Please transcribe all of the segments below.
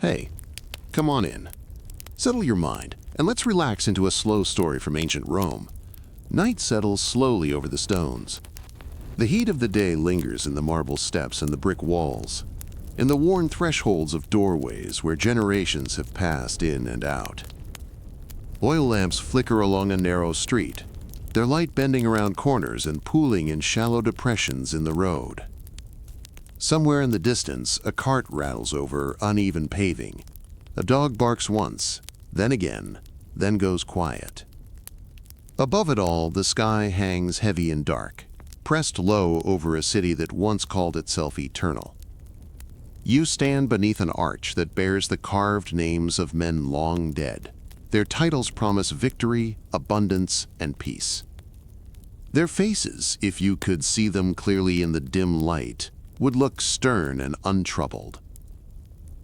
Hey, come on in. Settle your mind, and let's relax into a slow story from ancient Rome. Night settles slowly over the stones. The heat of the day lingers in the marble steps and the brick walls, in the worn thresholds of doorways where generations have passed in and out. Oil lamps flicker along a narrow street, their light bending around corners and pooling in shallow depressions in the road. Somewhere in the distance, a cart rattles over uneven paving. A dog barks once, then again, then goes quiet. Above it all, the sky hangs heavy and dark, pressed low over a city that once called itself eternal. You stand beneath an arch that bears the carved names of men long dead. Their titles promise victory, abundance, and peace. Their faces, if you could see them clearly in the dim light, would look stern and untroubled.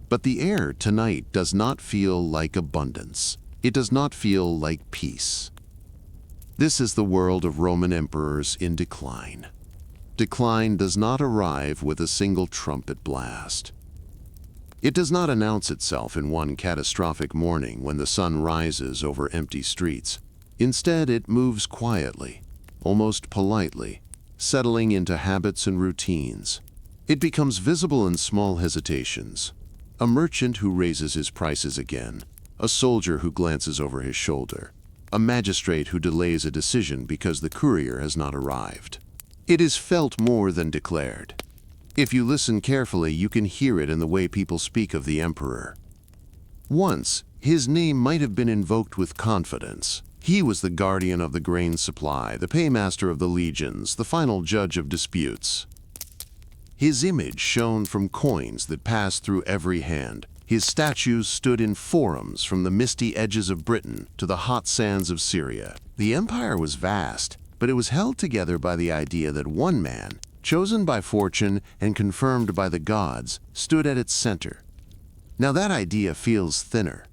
But the air tonight does not feel like abundance. It does not feel like peace. This is the world of Roman emperors in decline. Decline does not arrive with a single trumpet blast. It does not announce itself in one catastrophic morning when the sun rises over empty streets. Instead, it moves quietly, almost politely, settling into habits and routines. It becomes visible in small hesitations. A merchant who raises his prices again, a soldier who glances over his shoulder, a magistrate who delays a decision because the courier has not arrived. It is felt more than declared. If you listen carefully, you can hear it in the way people speak of the emperor. Once, his name might have been invoked with confidence. He was the guardian of the grain supply, the paymaster of the legions, the final judge of disputes. His image shone from coins that passed through every hand. His statues stood in forums from the misty edges of Britain to the hot sands of Syria. The empire was vast, but it was held together by the idea that one man, chosen by fortune and confirmed by the gods, stood at its center. Now that idea feels thinner.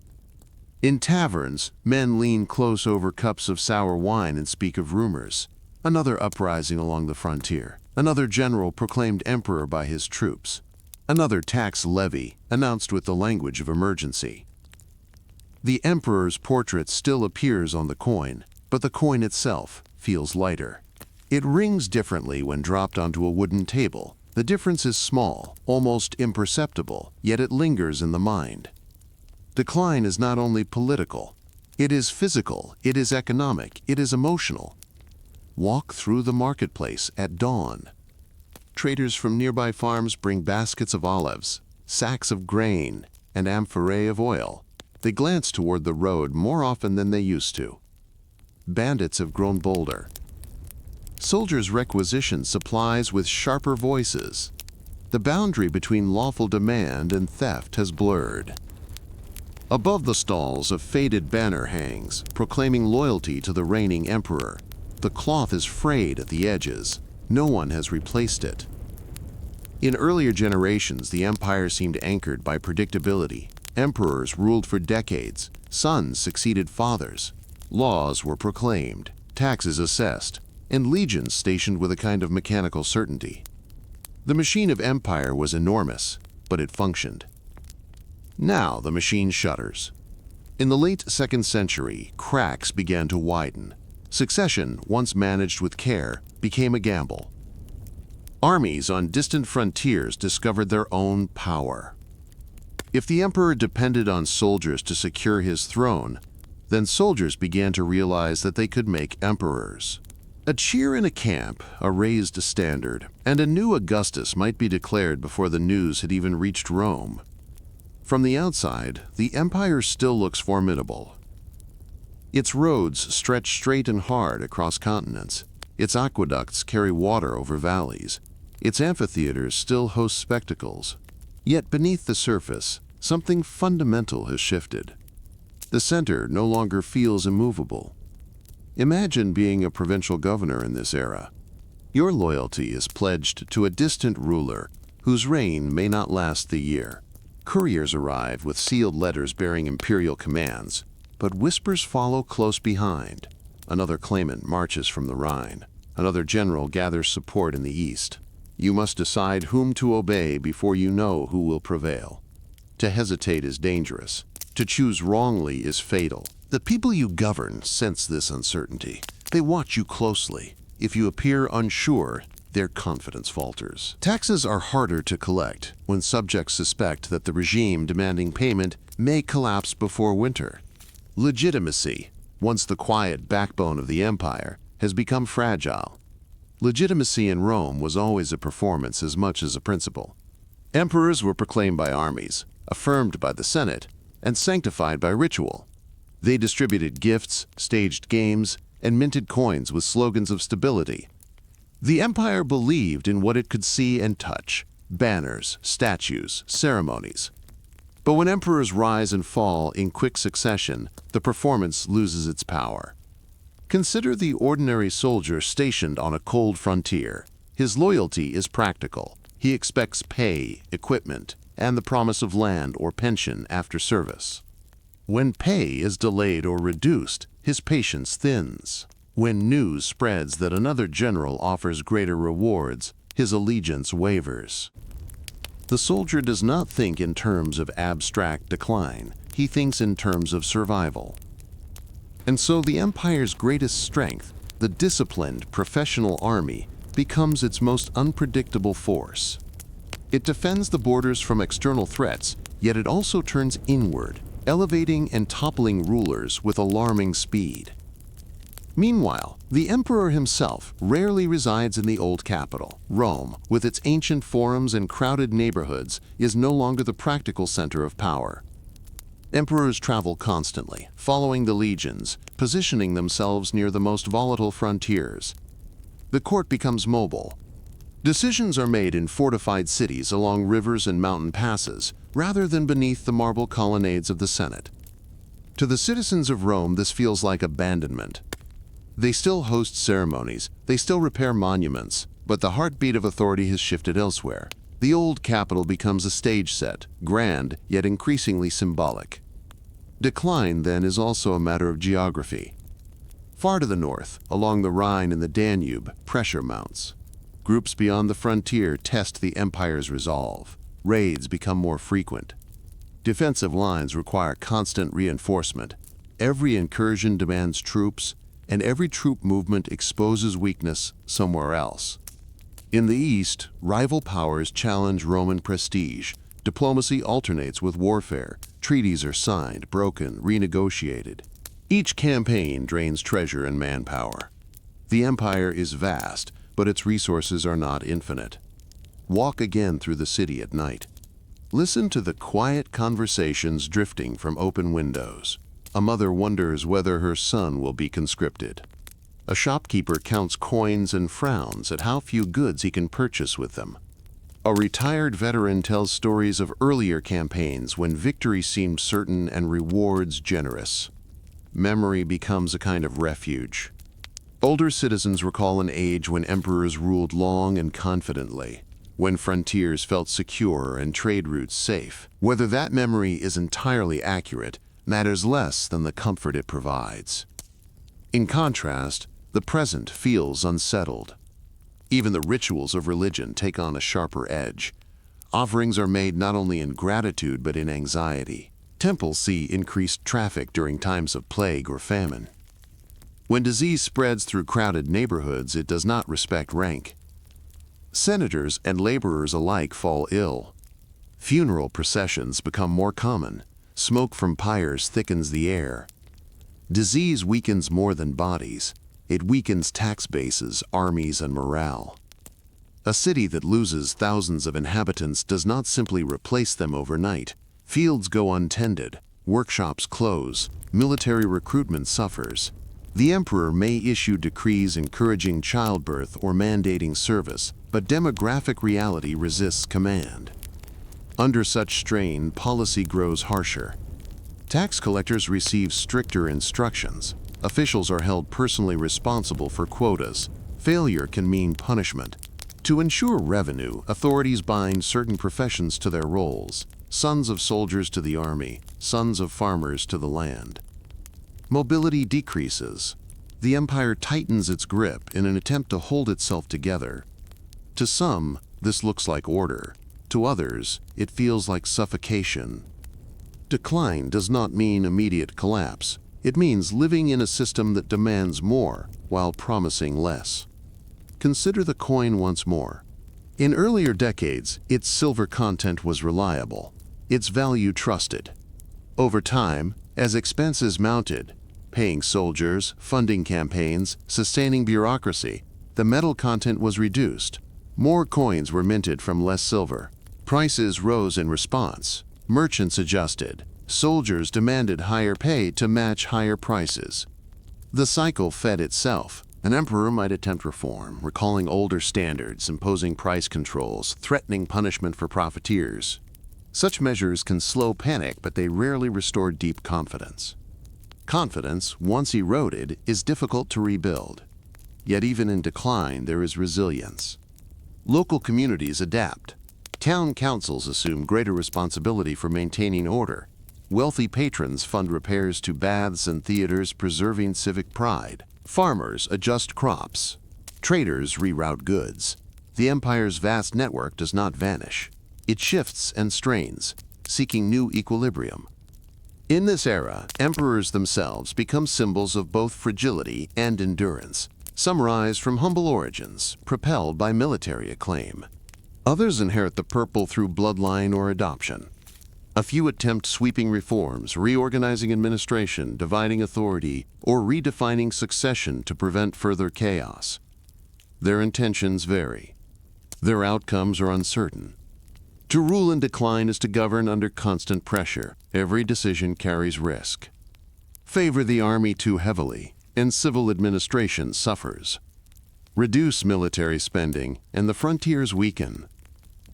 In taverns, men lean close over cups of sour wine and speak of rumors. Another uprising along the frontier. Another general proclaimed emperor by his troops. Another tax levy announced with the language of emergency. The emperor's portrait still appears on the coin, but the coin itself feels lighter. It rings differently when dropped onto a wooden table. The difference is small, almost imperceptible, yet it lingers in the mind. Decline is not only political. It is physical, it is economic, it is emotional. Walk through the marketplace at dawn. Traders from nearby farms bring baskets of olives, sacks of grain, and amphorae of oil. They glance toward the road more often than they used to. Bandits have grown bolder. Soldiers requisition supplies with sharper voices. The boundary between lawful demand and theft has blurred. Above the stalls, a faded banner hangs, proclaiming loyalty to the reigning emperor. The cloth is frayed at the edges. No one has replaced it. In earlier generations, the empire seemed anchored by predictability. Emperors ruled for decades. Sons succeeded fathers. Laws were proclaimed, taxes assessed, and legions stationed with a kind of mechanical certainty. The machine of empire was enormous, but it functioned. Now the machine shudders. In the late 2nd century, cracks began to widen. Succession, once managed with care, became a gamble. Armies on distant frontiers discovered their own power. If the emperor depended on soldiers to secure his throne, then soldiers began to realize that they could make emperors. A cheer in a camp, a raised standard, and a new Augustus might be declared before the news had even reached Rome. From the outside, the empire still looks formidable. Its roads stretch straight and hard across continents. Its aqueducts carry water over valleys. Its amphitheaters still host spectacles. Yet beneath the surface, something fundamental has shifted. The center no longer feels immovable. Imagine being a provincial governor in this era. Your loyalty is pledged to a distant ruler whose reign may not last the year. Couriers arrive with sealed letters bearing imperial commands, but whispers follow close behind. Another claimant marches from the Rhine. Another general gathers support in the east. You must decide whom to obey before you know who will prevail. To hesitate is dangerous. To choose wrongly is fatal. The people you govern sense this uncertainty. They watch you closely. If you appear unsure, their confidence falters. Taxes are harder to collect when subjects suspect that the regime demanding payment may collapse before winter. Legitimacy, once the quiet backbone of the empire, has become fragile. Legitimacy in Rome was always a performance as much as a principle. Emperors were proclaimed by armies, affirmed by the Senate, and sanctified by ritual. They distributed gifts, staged games, and minted coins with slogans of stability. The empire believed in what it could see and touch: banners, statues, ceremonies. But when emperors rise and fall in quick succession, the performance loses its power. Consider the ordinary soldier stationed on a cold frontier. His loyalty is practical. He expects pay, equipment, and the promise of land or pension after service. When pay is delayed or reduced, his patience thins. When news spreads that another general offers greater rewards, his allegiance wavers. The soldier does not think in terms of abstract decline. He thinks in terms of survival. And so the empire's greatest strength, the disciplined professional army, becomes its most unpredictable force. It defends the borders from external threats, yet it also turns inward, elevating and toppling rulers with alarming speed. Meanwhile, the emperor himself rarely resides in the old capital. Rome, with its ancient forums and crowded neighborhoods, is no longer the practical center of power. Emperors travel constantly, following the legions, positioning themselves near the most volatile frontiers. The court becomes mobile. Decisions are made in fortified cities along rivers and mountain passes, rather than beneath the marble colonnades of the Senate. To the citizens of Rome, this feels like abandonment. They still host ceremonies, they still repair monuments, but the heartbeat of authority has shifted elsewhere. The old capital becomes a stage set, grand yet increasingly symbolic. Decline, then, is also a matter of geography. Far to the north, along the Rhine and the Danube, pressure mounts. Groups beyond the frontier test the empire's resolve. Raids become more frequent. Defensive lines require constant reinforcement. Every incursion demands troops, and every troop movement exposes weakness somewhere else. In the east, rival powers challenge Roman prestige. Diplomacy alternates with warfare. Treaties are signed, broken, renegotiated. Each campaign drains treasure and manpower. The empire is vast, but its resources are not infinite. Walk again through the city at night. Listen to the quiet conversations drifting from open windows. A mother wonders whether her son will be conscripted. A shopkeeper counts coins and frowns at how few goods he can purchase with them. A retired veteran tells stories of earlier campaigns when victory seemed certain and rewards generous. Memory becomes a kind of refuge. Older citizens recall an age when emperors ruled long and confidently, when frontiers felt secure and trade routes safe. Whether that memory is entirely accurate matters less than the comfort it provides. In contrast, the present feels unsettled. Even the rituals of religion take on a sharper edge. Offerings are made not only in gratitude but in anxiety. Temples see increased traffic during times of plague or famine. When disease spreads through crowded neighborhoods, it does not respect rank. Senators and laborers alike fall ill. Funeral processions become more common. Smoke from pyres thickens the air. Disease weakens more than bodies. It weakens tax bases, armies, and morale. A city that loses thousands of inhabitants does not simply replace them overnight. Fields go untended, workshops close, military recruitment suffers. The emperor may issue decrees encouraging childbirth or mandating service, but demographic reality resists command. Under such strain, policy grows harsher. Tax collectors receive stricter instructions. Officials are held personally responsible for quotas. Failure can mean punishment. To ensure revenue, authorities bind certain professions to their roles: sons of soldiers to the army, sons of farmers to the land. Mobility decreases. The empire tightens its grip in an attempt to hold itself together. To some, this looks like order. To others, it feels like suffocation. Decline does not mean immediate collapse. It means living in a system that demands more while promising less. Consider the coin once more. In earlier decades, its silver content was reliable, its value trusted. Over time, as expenses mounted, paying soldiers, funding campaigns, sustaining bureaucracy, the metal content was reduced. More coins were minted from less silver. Prices rose in response. Merchants adjusted. Soldiers demanded higher pay to match higher prices. The cycle fed itself. An emperor might attempt reform, recalling older standards, imposing price controls, threatening punishment for profiteers. Such measures can slow panic, but they rarely restore deep confidence. Confidence, once eroded, is difficult to rebuild. Yet even in decline, there is resilience. Local communities adapt. Town councils assume greater responsibility for maintaining order. Wealthy patrons fund repairs to baths and theaters, preserving civic pride. Farmers adjust crops. Traders reroute goods. The empire's vast network does not vanish. It shifts and strains, seeking new equilibrium. In this era, emperors themselves become symbols of both fragility and endurance. Some rise from humble origins, propelled by military acclaim. Others inherit the purple through bloodline or adoption. A few attempt sweeping reforms, reorganizing administration, dividing authority, or redefining succession to prevent further chaos. Their intentions vary. Their outcomes are uncertain. To rule in decline is to govern under constant pressure. Every decision carries risk. Favor the army too heavily, and civil administration suffers. Reduce military spending, and the frontiers weaken.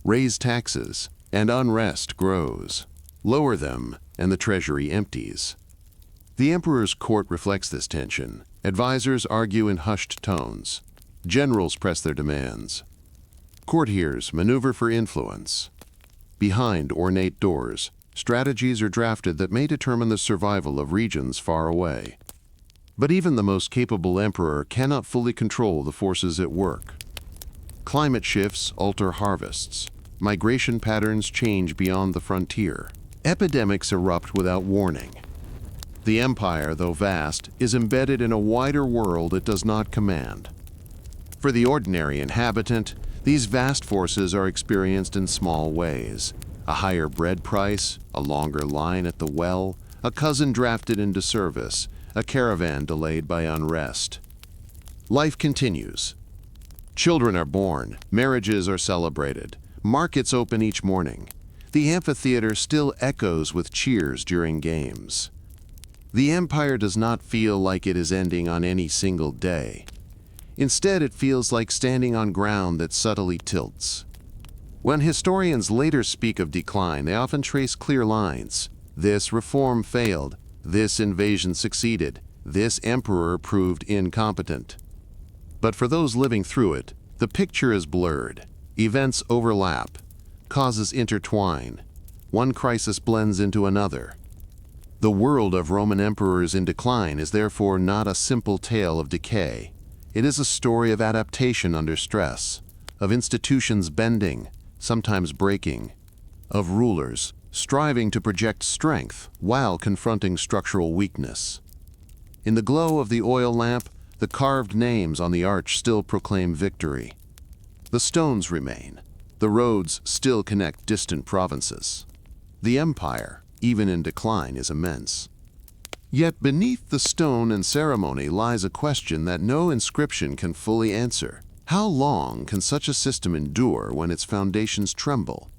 Raise taxes, and unrest grows. Lower them, and the treasury empties. The emperor's court reflects this tension. Advisors argue in hushed tones. Generals press their demands. Courtiers maneuver for influence. Behind ornate doors, strategies are drafted that may determine the survival of regions far away. But even the most capable emperor cannot fully control the forces at work. Climate shifts alter harvests. Migration patterns change beyond the frontier. Epidemics erupt without warning. The empire, though vast, is embedded in a wider world it does not command. For the ordinary inhabitant, these vast forces are experienced in small ways. A higher bread price, a longer line at the well, a cousin drafted into service, a caravan delayed by unrest. Life continues. Children are born, marriages are celebrated, markets open each morning. The amphitheater still echoes with cheers during games. The empire does not feel like it is ending on any single day. Instead, it feels like standing on ground that subtly tilts. When historians later speak of decline, they often trace clear lines. This reform failed. This invasion succeeded. This emperor proved incompetent. But for those living through it, the picture is blurred. Events overlap. Causes intertwine. One crisis blends into another. The world of Roman emperors in decline is therefore not a simple tale of decay. It is a story of adaptation under stress, of institutions bending, sometimes breaking, of rulers striving to project strength while confronting structural weakness. In the glow of the oil lamp, the carved names on the arch still proclaim victory. The stones remain. The roads still connect distant provinces. The empire, even in decline, is immense. Yet beneath the stone and ceremony lies a question that no inscription can fully answer. How long can such a system endure when its foundations tremble?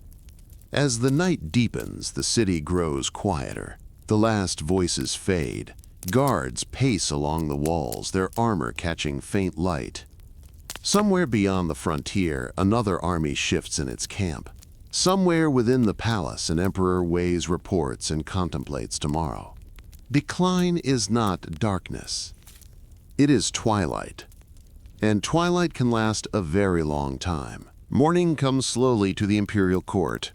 As the night deepens, the city grows quieter. The last voices fade. Guards pace along the walls, their armor catching faint light. Somewhere beyond the frontier, another army shifts in its camp. Somewhere within the palace, an emperor weighs reports and contemplates tomorrow. Decline is not darkness. It is twilight. And twilight can last a very long time. Morning comes slowly to the imperial court.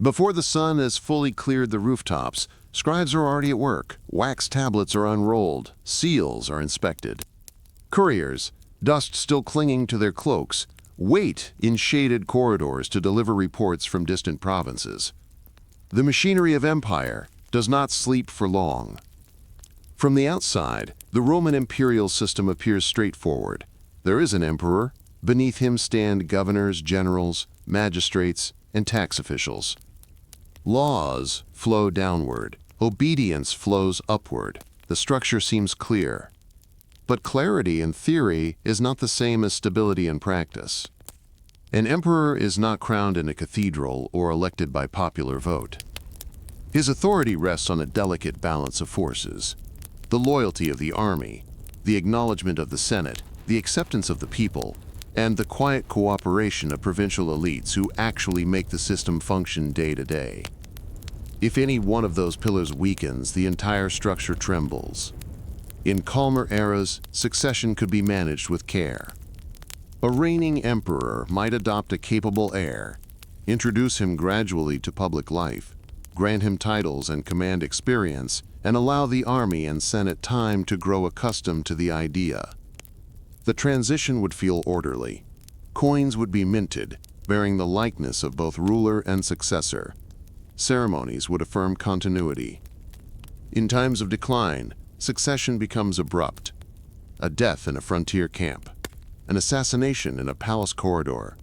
Before the sun has fully cleared the rooftops, scribes are already at work. Wax tablets are unrolled. Seals are inspected. Couriers, dust still clinging to their cloaks, wait in shaded corridors to deliver reports from distant provinces. The machinery of empire does not sleep for long. From the outside, the Roman imperial system appears straightforward. There is an emperor. Beneath him stand governors, generals, magistrates, and tax officials. Laws flow downward. Obedience flows upward. The structure seems clear. But clarity in theory is not the same as stability in practice. An emperor is not crowned in a cathedral or elected by popular vote. His authority rests on a delicate balance of forces: the loyalty of the army, the acknowledgement of the Senate, the acceptance of the people, and the quiet cooperation of provincial elites who actually make the system function day to day. If any one of those pillars weakens, the entire structure trembles. In calmer eras, succession could be managed with care. A reigning emperor might adopt a capable heir, introduce him gradually to public life, grant him titles and command experience, and allow the army and Senate time to grow accustomed to the idea. The transition would feel orderly. Coins would be minted, bearing the likeness of both ruler and successor. Ceremonies would affirm continuity. In times of decline, succession becomes abrupt. A death in a frontier camp, an assassination in a palace corridor,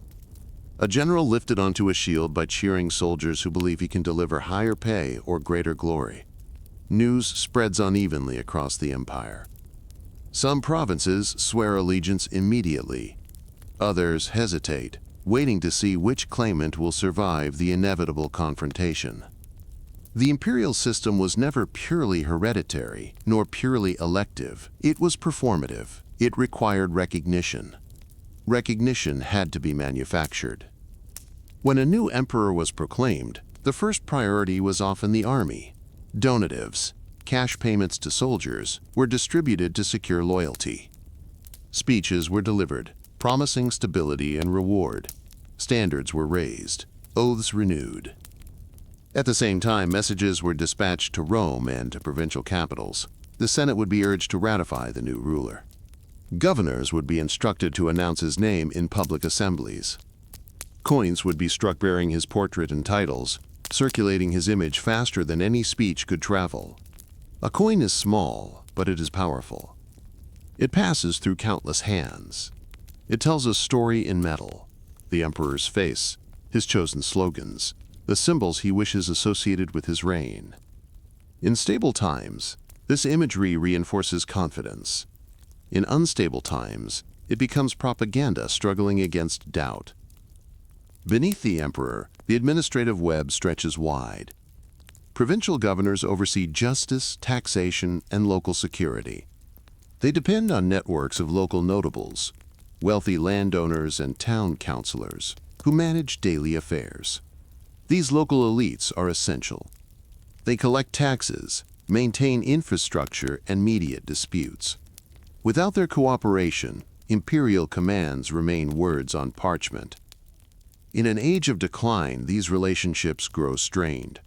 a general lifted onto a shield by cheering soldiers who believe he can deliver higher pay or greater glory. News spreads unevenly across the empire. Some provinces swear allegiance immediately. Others hesitate, waiting to see which claimant will survive the inevitable confrontation. The imperial system was never purely hereditary, nor purely elective. It was performative. It required recognition. Recognition had to be manufactured. When a new emperor was proclaimed, the first priority was often the army. Donatives, cash payments to soldiers, were distributed to secure loyalty. Speeches were delivered, promising stability and reward. Standards were raised, oaths renewed. At the same time, messages were dispatched to Rome and to provincial capitals. The Senate would be urged to ratify the new ruler. Governors would be instructed to announce his name in public assemblies. Coins would be struck bearing his portrait and titles, circulating his image faster than any speech could travel. A coin is small, but it is powerful. It passes through countless hands. It tells a story in metal: the emperor's face, his chosen slogans, the symbols he wishes associated with his reign. In stable times, this imagery reinforces confidence. In unstable times, it becomes propaganda struggling against doubt. Beneath the emperor, the administrative web stretches wide. Provincial governors oversee justice, taxation, and local security. They depend on networks of local notables, wealthy landowners, and town councilors who manage daily affairs. These local elites are essential. They collect taxes, maintain infrastructure, and mediate disputes. Without their cooperation, imperial commands remain words on parchment. In an age of decline, these relationships grow strained.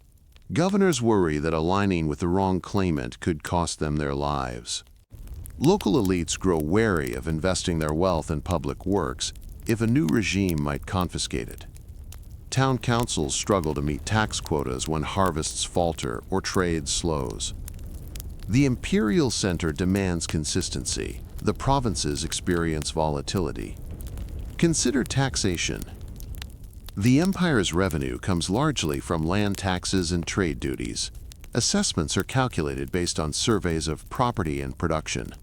Governors worry that aligning with the wrong claimant could cost them their lives. Local elites grow wary of investing their wealth in public works if a new regime might confiscate it. Town councils struggle to meet tax quotas when harvests falter or trade slows. The imperial center demands consistency. The provinces experience volatility. Consider taxation. The empire's revenue comes largely from land taxes and trade duties. Assessments are calculated based on surveys of property and production.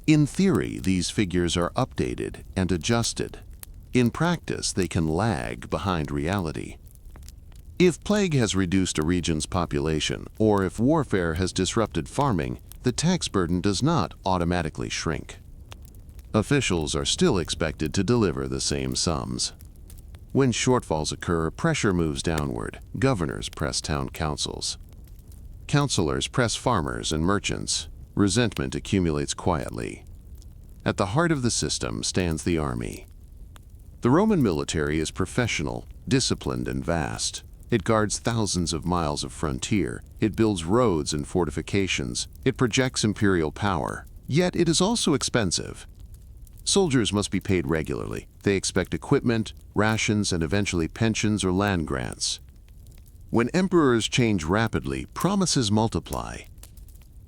In theory, these figures are updated and adjusted. In practice, they can lag behind reality. If plague has reduced a region's population, or if warfare has disrupted farming, the tax burden does not automatically shrink. Officials are still expected to deliver the same sums. When shortfalls occur, pressure moves downward. Governors press town councils. Councilors press farmers and merchants. Resentment accumulates quietly. At the heart of the system stands the army. The Roman military is professional, disciplined, and vast. It guards thousands of miles of frontier. It builds roads and fortifications. It projects imperial power. Yet it is also expensive. Soldiers must be paid regularly. They expect equipment, rations, and eventually pensions or land grants. When emperors change rapidly, promises multiply.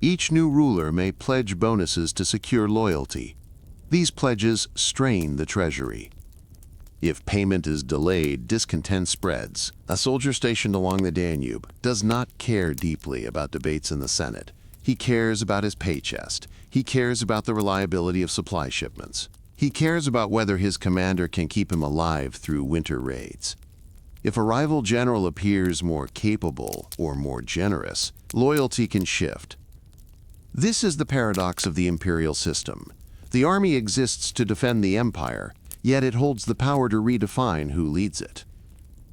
Each new ruler may pledge bonuses to secure loyalty. These pledges strain the treasury. If payment is delayed, discontent spreads. A soldier stationed along the Danube does not care deeply about debates in the Senate. He cares about his pay chest. He cares about the reliability of supply shipments. He cares about whether his commander can keep him alive through winter raids. If a rival general appears more capable or more generous, loyalty can shift. This is the paradox of the imperial system. The army exists to defend the empire, yet it holds the power to redefine who leads it.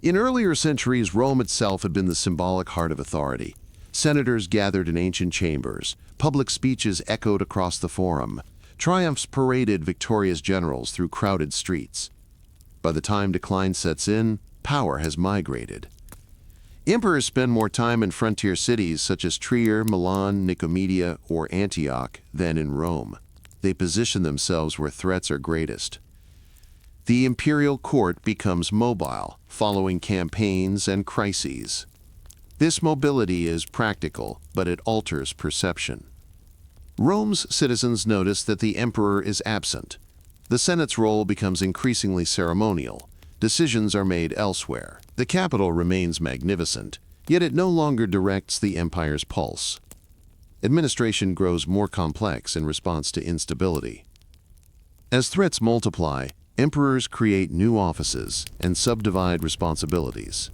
In earlier centuries, Rome itself had been the symbolic heart of authority. Senators gathered in ancient chambers, public speeches echoed across the forum, triumphs paraded victorious generals through crowded streets. By the time decline sets in, power has migrated. Emperors spend more time in frontier cities such as Trier, Milan, Nicomedia, or Antioch than in Rome. They position themselves where threats are greatest. The imperial court becomes mobile, following campaigns and crises. This mobility is practical, but it alters perception. Rome's citizens notice that the emperor is absent. The Senate's role becomes increasingly ceremonial. Decisions are made elsewhere. The capital remains magnificent, yet it no longer directs the empire's pulse. Administration grows more complex in response to instability. As threats multiply, emperors create new offices and subdivide responsibilities.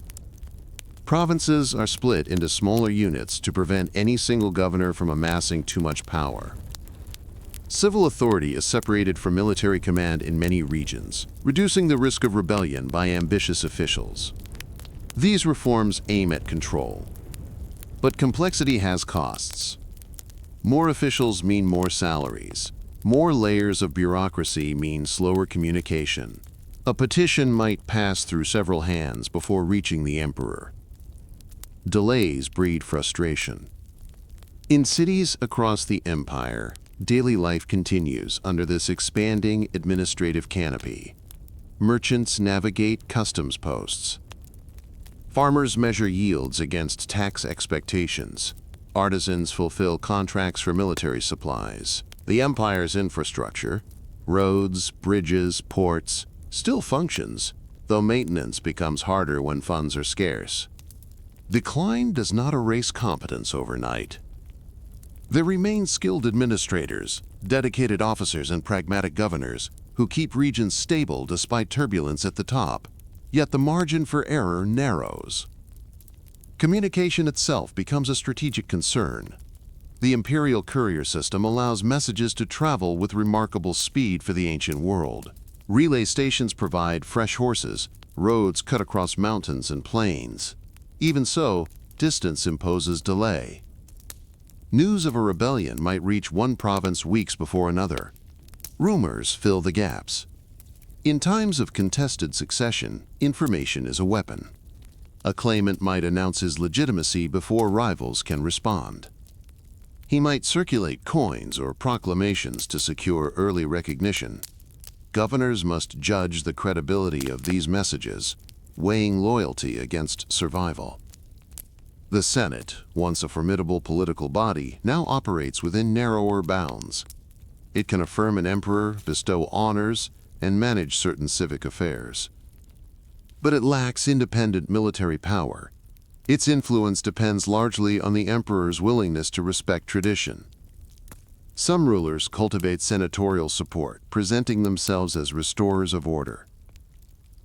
Provinces are split into smaller units to prevent any single governor from amassing too much power. Civil authority is separated from military command in many regions, reducing the risk of rebellion by ambitious officials. These reforms aim at control. But complexity has costs. More officials mean more salaries. More layers of bureaucracy mean slower communication. A petition might pass through several hands before reaching the emperor. Delays breed frustration. In cities across the empire, daily life continues under this expanding administrative canopy. Merchants navigate customs posts. Farmers measure yields against tax expectations. Artisans fulfill contracts for military supplies. The empire's infrastructure, roads, bridges, ports, still functions, though maintenance becomes harder when funds are scarce. Decline does not erase competence overnight. There remain skilled administrators, dedicated officers, and pragmatic governors who keep regions stable despite turbulence at the top, yet the margin for error narrows. Communication itself becomes a strategic concern. The imperial courier system allows messages to travel with remarkable speed for the ancient world. Relay stations provide fresh horses, roads cut across mountains and plains. Even so, distance imposes delay. News of a rebellion might reach one province weeks before another. Rumors fill the gaps. In times of contested succession, information is a weapon. A claimant might announce his legitimacy before rivals can respond. He might circulate coins or proclamations to secure early recognition. Governors must judge the credibility of these messages, weighing loyalty against survival. The Senate, once a formidable political body, now operates within narrower bounds. It can affirm an emperor, bestow honors, and manage certain civic affairs. But it lacks independent military power. Its influence depends largely on the emperor's willingness to respect tradition. Some rulers cultivate senatorial support, presenting themselves as restorers of order.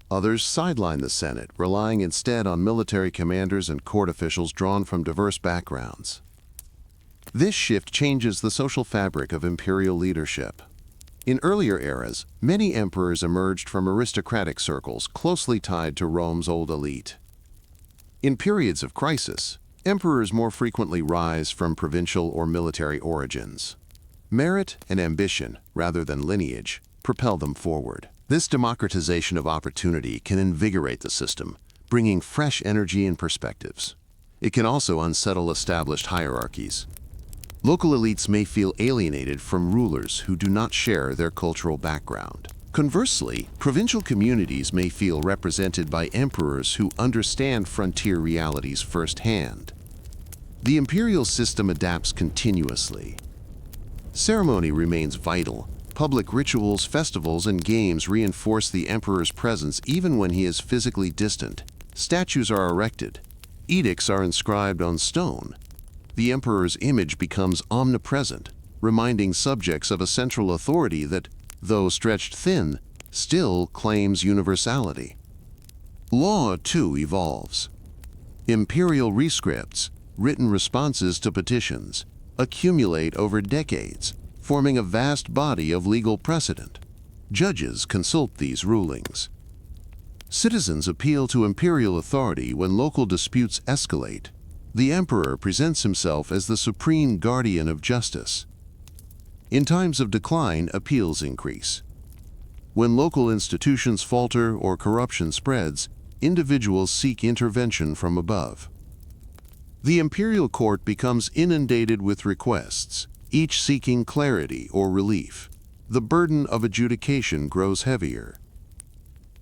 Others sideline the Senate, relying instead on military commanders and court officials drawn from diverse backgrounds. This shift changes the social fabric of imperial leadership. In earlier eras, many emperors emerged from aristocratic circles closely tied to Rome's old elite. In periods of crisis, emperors more frequently rise from provincial or military origins. Merit and ambition, rather than lineage, propel them forward. This democratization of opportunity can invigorate the system, bringing fresh energy and perspectives. It can also unsettle established hierarchies. Local elites may feel alienated from rulers who do not share their cultural background. Conversely, provincial communities may feel represented by emperors who understand frontier realities firsthand. The imperial system adapts continuously. Ceremony remains vital. Public rituals, festivals, and games reinforce the emperor's presence even when he is physically distant. Statues are erected. Edicts are inscribed on stone. The emperor's image becomes omnipresent, reminding subjects of a central authority that, though stretched thin, still claims universality. Law, too, evolves. Imperial rescripts, written responses to petitions, accumulate over decades, forming a vast body of legal precedent. Judges consult these rulings. Citizens appeal to imperial authority when local disputes escalate. The emperor presents himself as the supreme guardian of justice. In times of decline, appeals increase. When local institutions falter or corruption spreads, individuals seek intervention from above. The imperial court becomes inundated with requests, each seeking clarity or relief. The burden of adjudication grows heavier.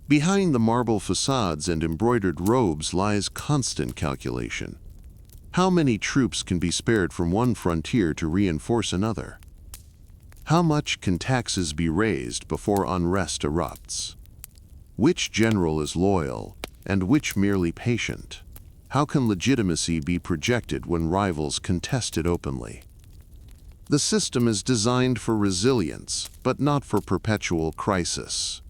Behind the marble facades and embroidered robes lies constant calculation. How many troops can be spared from one frontier to reinforce another? How much can taxes be raised before unrest erupts? Which general is loyal and which merely patient? How can legitimacy be projected when rivals contest it openly? The system is designed for resilience, but not for perpetual crisis.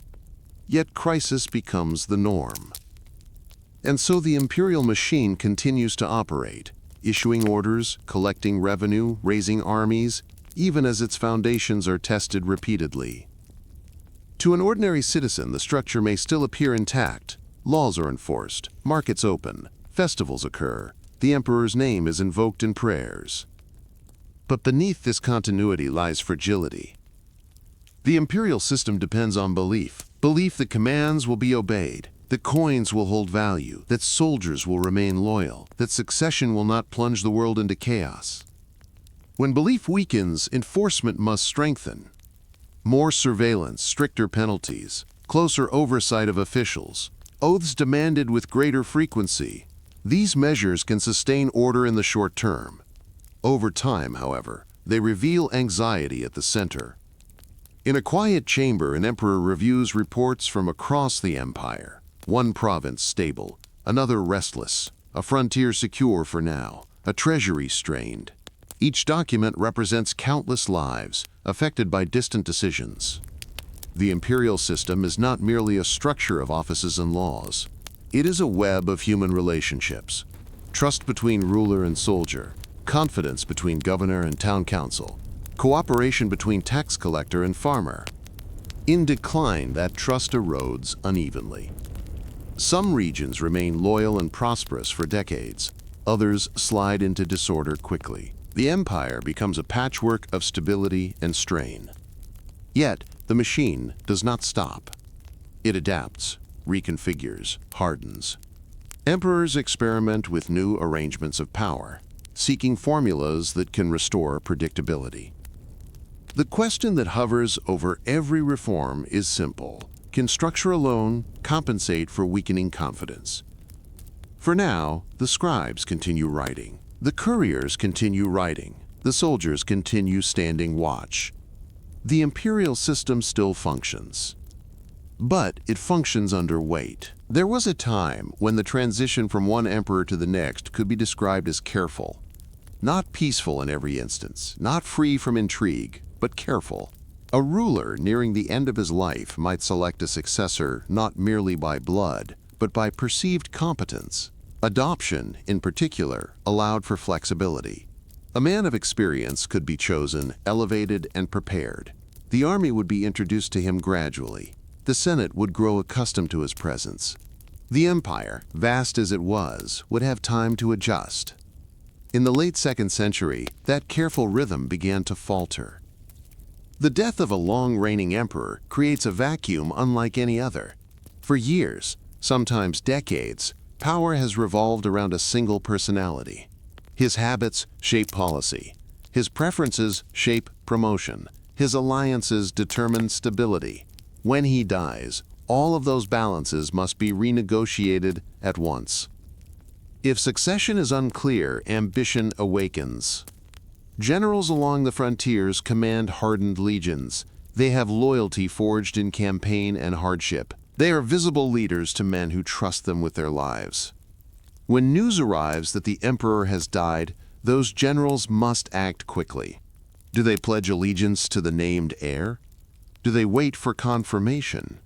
Yet crisis becomes the norm. And so the imperial machine continues to operate, issuing orders, collecting revenue, raising armies, even as its foundations are tested repeatedly. To an ordinary citizen, the structure may still appear intact. Laws are enforced, markets open, festivals occur, the emperor's name is invoked in prayers. But beneath this continuity lies fragility. The imperial system depends on belief that commands will be obeyed, that coins will hold value, that soldiers will remain loyal, that succession will not plunge the world into chaos. When belief weakens, enforcement must strengthen. More surveillance, stricter penalties, closer oversight of officials, oaths demanded with greater frequency. These measures can sustain order in the short term. Over time, however, they reveal anxiety at the center. In a quiet chamber, an emperor reviews reports from across the empire. One province stable, another restless, a frontier secure for now, a treasury strained. Each document represents countless lives affected by distant decisions. The imperial system is not merely a structure of offices and laws. It is a web of human relationships. Trust between ruler and soldier, confidence between governor and town council, cooperation between tax collector and farmer. In decline, that trust erodes unevenly. Some regions remain loyal and prosperous for decades. Others slide into disorder quickly. The empire becomes a patchwork of stability and strain. Yet, the machine does not stop. It adapts, reconfigures, hardens. Emperors experiment with new arrangements of power, seeking formulas that can restore predictability. The question that hovers over every reform is simple. Can structure alone compensate for weakening confidence? For now, the scribes continue writing. The couriers continue writing. The soldiers continue standing watch. The imperial system still functions. But it functions under weight. There was a time when the transition from one emperor to the next could be described as careful. Not peaceful in every instance, not free from intrigue, but careful. A ruler nearing the end of his life might select a successor not merely by blood, but by perceived competence. Adoption, in particular, allowed for flexibility. A man of experience could be chosen, elevated, and prepared. The army would be introduced to him gradually. The Senate would grow accustomed to his presence. The empire, vast as it was, would have time to adjust. In the late 2nd century, that careful rhythm began to falter. The death of a long-reigning emperor creates a vacuum unlike any other. For years, sometimes decades, power has revolved around a single personality. His habits shape policy. His preferences shape promotion. His alliances determine stability. When he dies, all of those balances must be renegotiated at once. If succession is unclear, ambition awakens. Generals along the frontiers command hardened legions. They have loyalty forged in campaign and hardship. They are visible leaders to men who trust them with their lives. When news arrives that the emperor has died, those generals must act quickly. Do they pledge allegiance to the named heir? Do they wait for confirmation?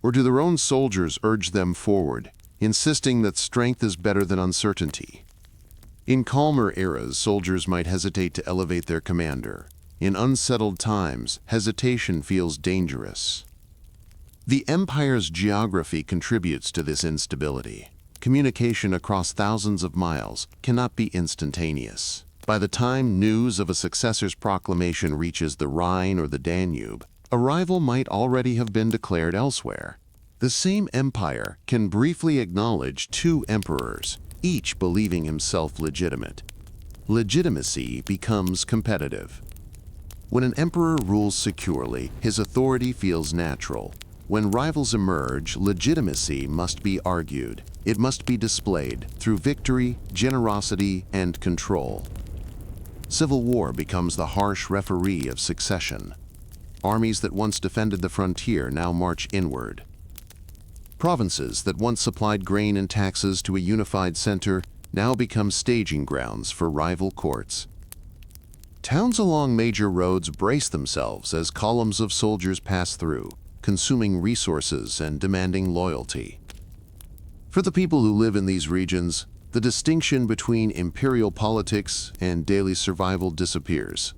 Or do their own soldiers urge them forward, insisting that strength is better than uncertainty? In calmer eras, soldiers might hesitate to elevate their commander. In unsettled times, hesitation feels dangerous. The empire's geography contributes to this instability. Communication across thousands of miles cannot be instantaneous. By the time news of a successor's proclamation reaches the Rhine or the Danube, a rival might already have been declared elsewhere. The same empire can briefly acknowledge two emperors, each believing himself legitimate. Legitimacy becomes competitive. When an emperor rules securely, his authority feels natural. When rivals emerge, legitimacy must be argued. It must be displayed through victory, generosity, and control. Civil war becomes the harsh referee of succession. Armies that once defended the frontier now march inward. Provinces that once supplied grain and taxes to a unified center now become staging grounds for rival courts. Towns along major roads brace themselves as columns of soldiers pass through, consuming resources and demanding loyalty. For the people who live in these regions, the distinction between imperial politics and daily survival disappears.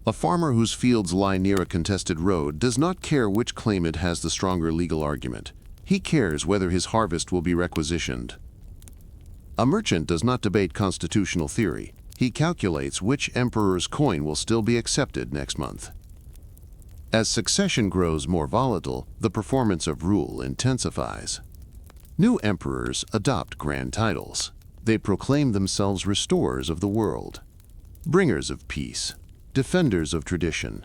A farmer whose fields lie near a contested road does not care which claimant has the stronger legal argument. He cares whether his harvest will be requisitioned. A merchant does not debate constitutional theory. He calculates which emperor's coin will still be accepted next month. As succession grows more volatile, the performance of rule intensifies. New emperors adopt grand titles. They proclaim themselves restorers of the world, bringers of peace, defenders of tradition.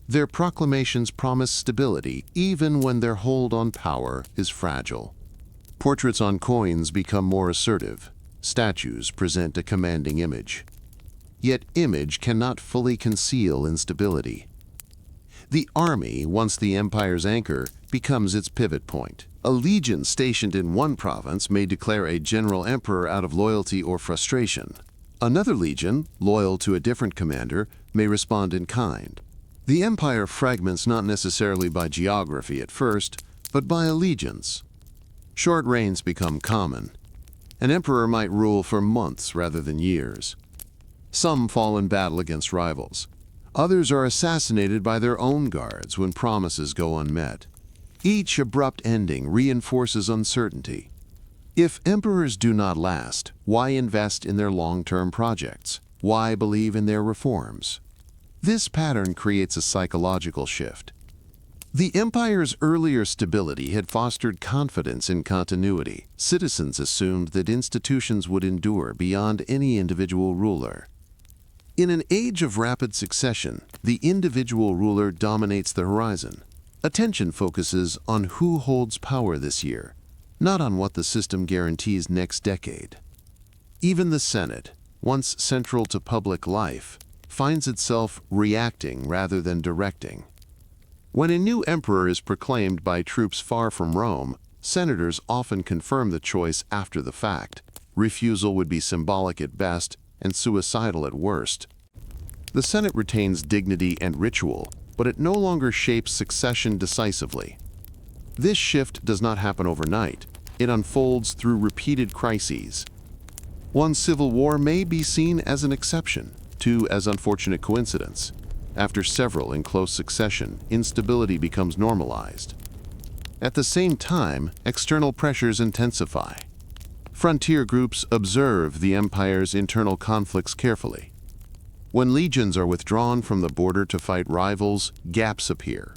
Their proclamations promise stability even when their hold on power is fragile. Portraits on coins become more assertive. Statues present a commanding image. Yet image cannot fully conceal instability. The army, once the empire's anchor, becomes its pivot point. A legion stationed in one province may declare a general emperor out of loyalty or frustration. Another legion, loyal to a different commander, may respond in kind. The empire fragments not necessarily by geography at first, but by allegiance. Short reigns become common. An emperor might rule for months rather than years. Some fall in battle against rivals. Others are assassinated by their own guards when promises go unmet. Each abrupt ending reinforces uncertainty. If emperors do not last, why invest in their long-term projects? Why believe in their reforms? This pattern creates a psychological shift. The empire's earlier stability had fostered confidence in continuity. Citizens assumed that institutions would endure beyond any individual ruler. In an age of rapid succession, the individual ruler dominates the horizon. Attention focuses on who holds power this year, not on what the system guarantees next decade. Even the Senate, once central to public life, finds itself reacting rather than directing. When a new emperor is proclaimed by troops far from Rome, senators often confirm the choice after the fact. Refusal would be symbolic at best and suicidal at worst. The Senate retains dignity and ritual, but it no longer shapes succession decisively. This shift does not happen overnight. It unfolds through repeated crises. One civil war may be seen as an exception, two as unfortunate coincidence. After several in close succession, instability becomes normalized. At the same time, external pressures intensify. Frontier groups observe the empire's internal conflicts carefully. When legions are withdrawn from the border to fight rivals, gaps appear.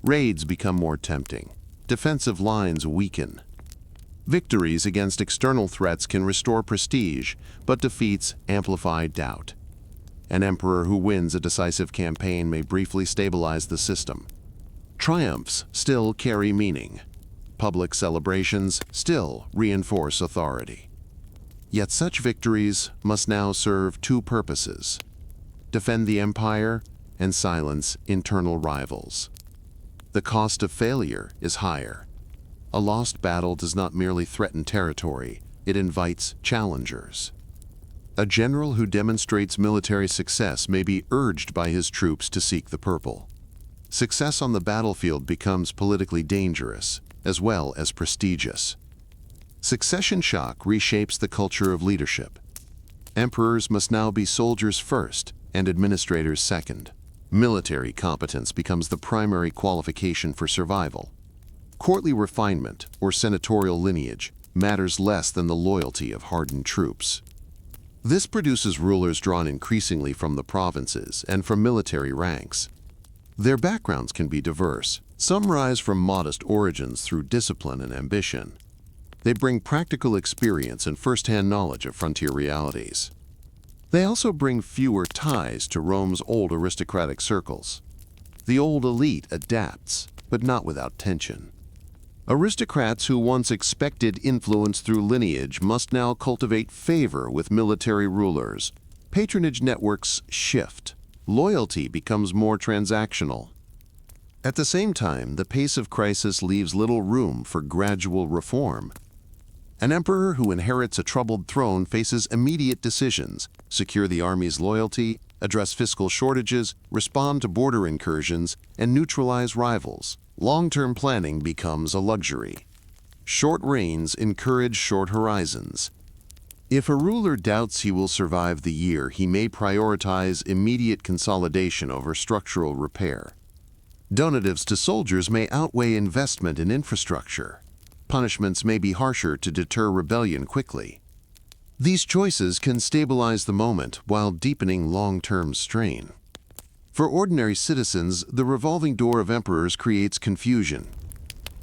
Raids become more tempting. Defensive lines weaken. Victories against external threats can restore prestige, but defeats amplify doubt. An emperor who wins a decisive campaign may briefly stabilize the system. Triumphs still carry meaning. Public celebrations still reinforce authority. Yet such victories must now serve two purposes: defend the empire and silence internal rivals. The cost of failure is higher. A lost battle does not merely threaten territory, it invites challengers. A general who demonstrates military success may be urged by his troops to seek the purple. Success on the battlefield becomes politically dangerous, as well as prestigious. Succession shock reshapes the culture of leadership. Emperors must now be soldiers first and administrators second. Military competence becomes the primary qualification for survival. Courtly refinement or senatorial lineage matters less than the loyalty of hardened troops. This produces rulers drawn increasingly from the provinces and from military ranks. Their backgrounds can be diverse. Some rise from modest origins through discipline and ambition. They bring practical experience and first-hand knowledge of frontier realities. They also bring fewer ties to Rome's old aristocratic circles. The old elite adapts, but not without tension. Aristocrats who once expected influence through lineage must now cultivate favor with military rulers. Patronage networks shift. Loyalty becomes more transactional. At the same time, the pace of crisis leaves little room for gradual reform. An emperor who inherits a troubled throne faces immediate decisions: secure the army's loyalty, address fiscal shortages, respond to border incursions, and neutralize rivals. Long-term planning becomes a luxury. Short reigns encourage short horizons. If a ruler doubts he will survive the year, he may prioritize immediate consolidation over structural repair. Donatives to soldiers may outweigh investment in infrastructure. Punishments may be harsher to deter rebellion quickly. These choices can stabilize the moment while deepening long-term strain. For ordinary citizens, the revolving door of emperors creates confusion.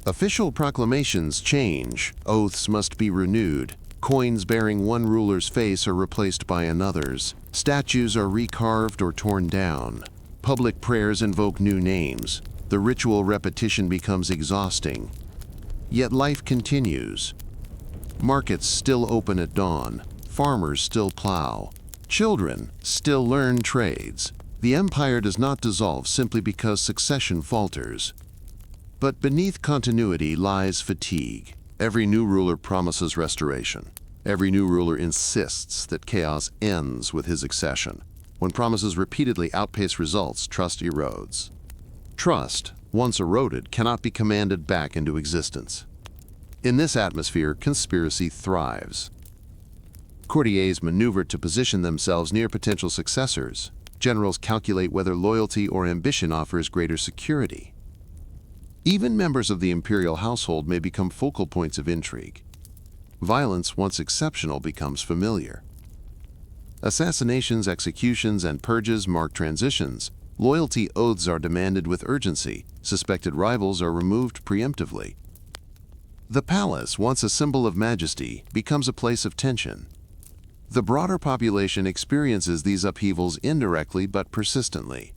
Official proclamations change, oaths must be renewed, coins bearing one ruler's face are replaced by another's, statues are recarved or torn down, public prayers invoke new names, the ritual repetition becomes exhausting. Yet life continues. Markets still open at dawn, farmers still plow, children still learn trades. The empire does not dissolve simply because succession falters. But beneath continuity lies fatigue. Every new ruler promises restoration. Every new ruler insists that chaos ends with his accession. When promises repeatedly outpace results, trust erodes. Trust, once eroded, cannot be commanded back into existence. In this atmosphere, conspiracy thrives. Courtiers maneuver to position themselves near potential successors. Generals calculate whether loyalty or ambition offers greater security. Even members of the imperial household may become focal points of intrigue. Violence, once exceptional, becomes familiar. Assassinations, executions, and purges mark transitions. Loyalty oaths are demanded with urgency. Suspected rivals are removed preemptively. The palace, once a symbol of majesty, becomes a place of tension. The broader population experiences these upheavals indirectly but persistently.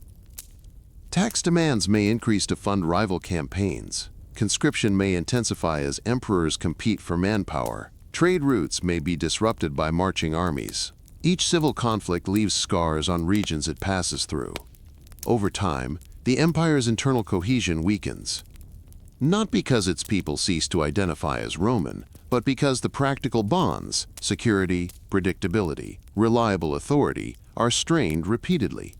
Tax demands may increase to fund rival campaigns. Conscription may intensify as emperors compete for manpower. Trade routes may be disrupted by marching armies. Each civil conflict leaves scars on regions it passes through. Over time, the empire's internal cohesion weakens. Not because its people cease to identify as Roman, but because the practical bonds, security, predictability, reliable authority, are strained repeatedly.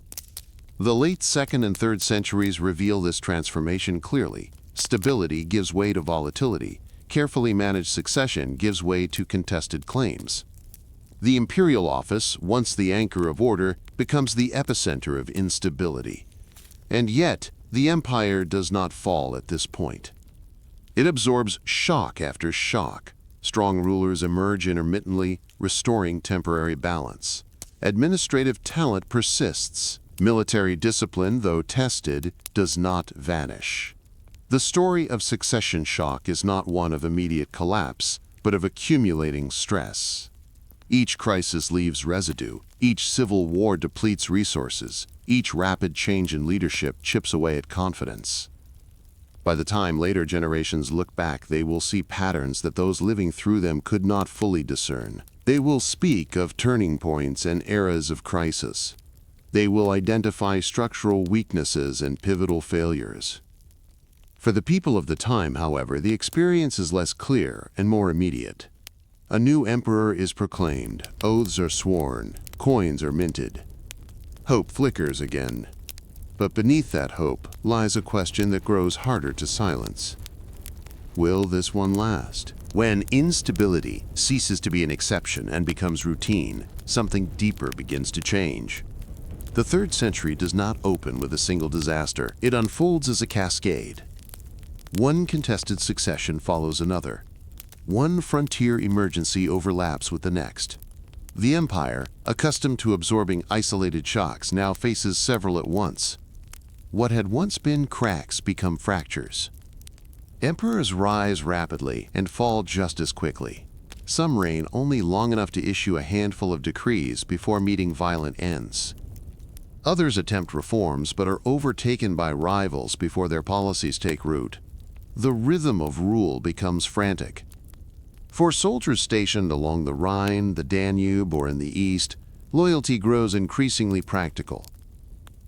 The late 2nd and 3rd centuries reveal this transformation clearly. Stability gives way to volatility. Carefully managed succession gives way to contested claims. The imperial office, once the anchor of order, becomes the epicenter of instability. And yet, the empire does not fall at this point. It absorbs shock after shock. Strong rulers emerge intermittently, restoring temporary balance. Administrative talent persists. Military discipline, though tested, does not vanish. The story of succession shock is not one of immediate collapse, but of accumulating stress. Each crisis leaves residue, each civil war depletes resources, each rapid change in leadership chips away at confidence. By the time later generations look back, they will see patterns that those living through them could not fully discern. They will speak of turning points and eras of crisis. They will identify structural weaknesses and pivotal failures. For the people of the time, however, the experience is less clear and more immediate. A new emperor is proclaimed, oaths are sworn, coins are minted. Hope flickers again. But beneath that hope lies a question that grows harder to silence. Will this one last? When instability ceases to be an exception and becomes routine, something deeper begins to change. The 3rd century does not open with a single disaster. It unfolds as a cascade. One contested succession follows another. One frontier emergency overlaps with the next. The empire, accustomed to absorbing isolated shocks, now faces several at once. What had once been cracks become fractures. Emperors rise rapidly and fall just as quickly. Some reign only long enough to issue a handful of decrees before meeting violent ends. Others attempt reforms but are overtaken by rivals before their policies take root. The rhythm of rule becomes frantic. For soldiers stationed along the Rhine, the Danube, or in the East, loyalty grows increasingly practical.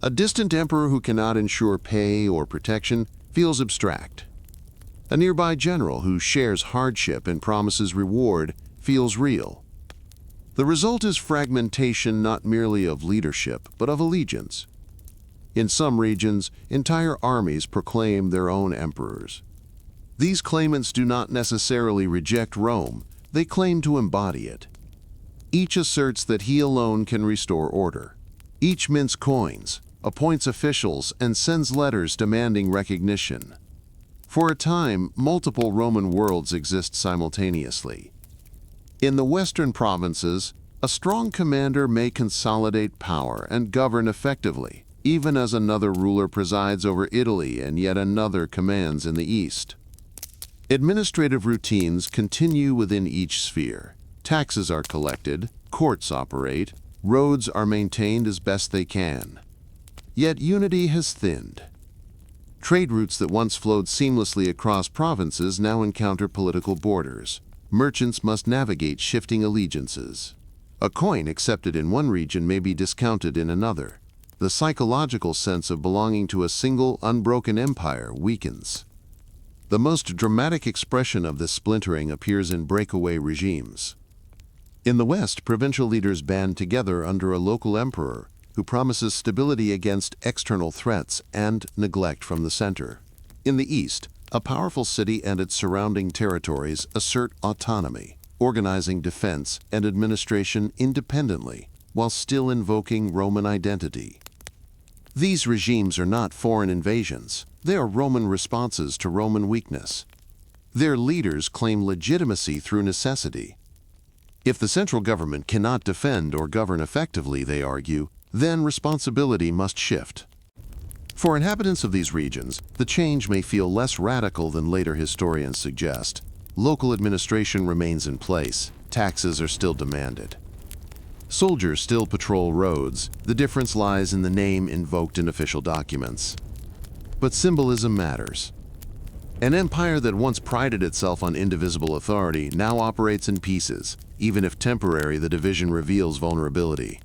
A distant emperor who cannot ensure pay or protection feels abstract. A nearby general who shares hardship and promises reward feels real. The result is fragmentation not merely of leadership, but of allegiance. In some regions, entire armies proclaim their own emperors. These claimants do not necessarily reject Rome, they claim to embody it. Each asserts that he alone can restore order. Each mints coins, appoints officials, and sends letters demanding recognition. For a time, multiple Roman worlds exist simultaneously. In the western provinces, a strong commander may consolidate power and govern effectively, even as another ruler presides over Italy and yet another commands in the east. Administrative routines continue within each sphere. Taxes are collected, courts operate, roads are maintained as best they can. Yet unity has thinned. Trade routes that once flowed seamlessly across provinces now encounter political borders. Merchants must navigate shifting allegiances. A coin accepted in one region may be discounted in another. The psychological sense of belonging to a single, unbroken empire weakens. The most dramatic expression of this splintering appears in breakaway regimes. In the West, provincial leaders band together under a local emperor who promises stability against external threats and neglect from the center. In the East, a powerful city and its surrounding territories assert autonomy, organizing defense and administration independently while still invoking Roman identity. These regimes are not foreign invasions. They are Roman responses to Roman weakness. Their leaders claim legitimacy through necessity. If the central government cannot defend or govern effectively, they argue, then responsibility must shift. For inhabitants of these regions, the change may feel less radical than later historians suggest. Local administration remains in place. Taxes are still demanded. Soldiers still patrol roads. The difference lies in the name invoked in official documents. But symbolism matters. An empire that once prided itself on indivisible authority now operates in pieces. Even if temporary, the division reveals vulnerability.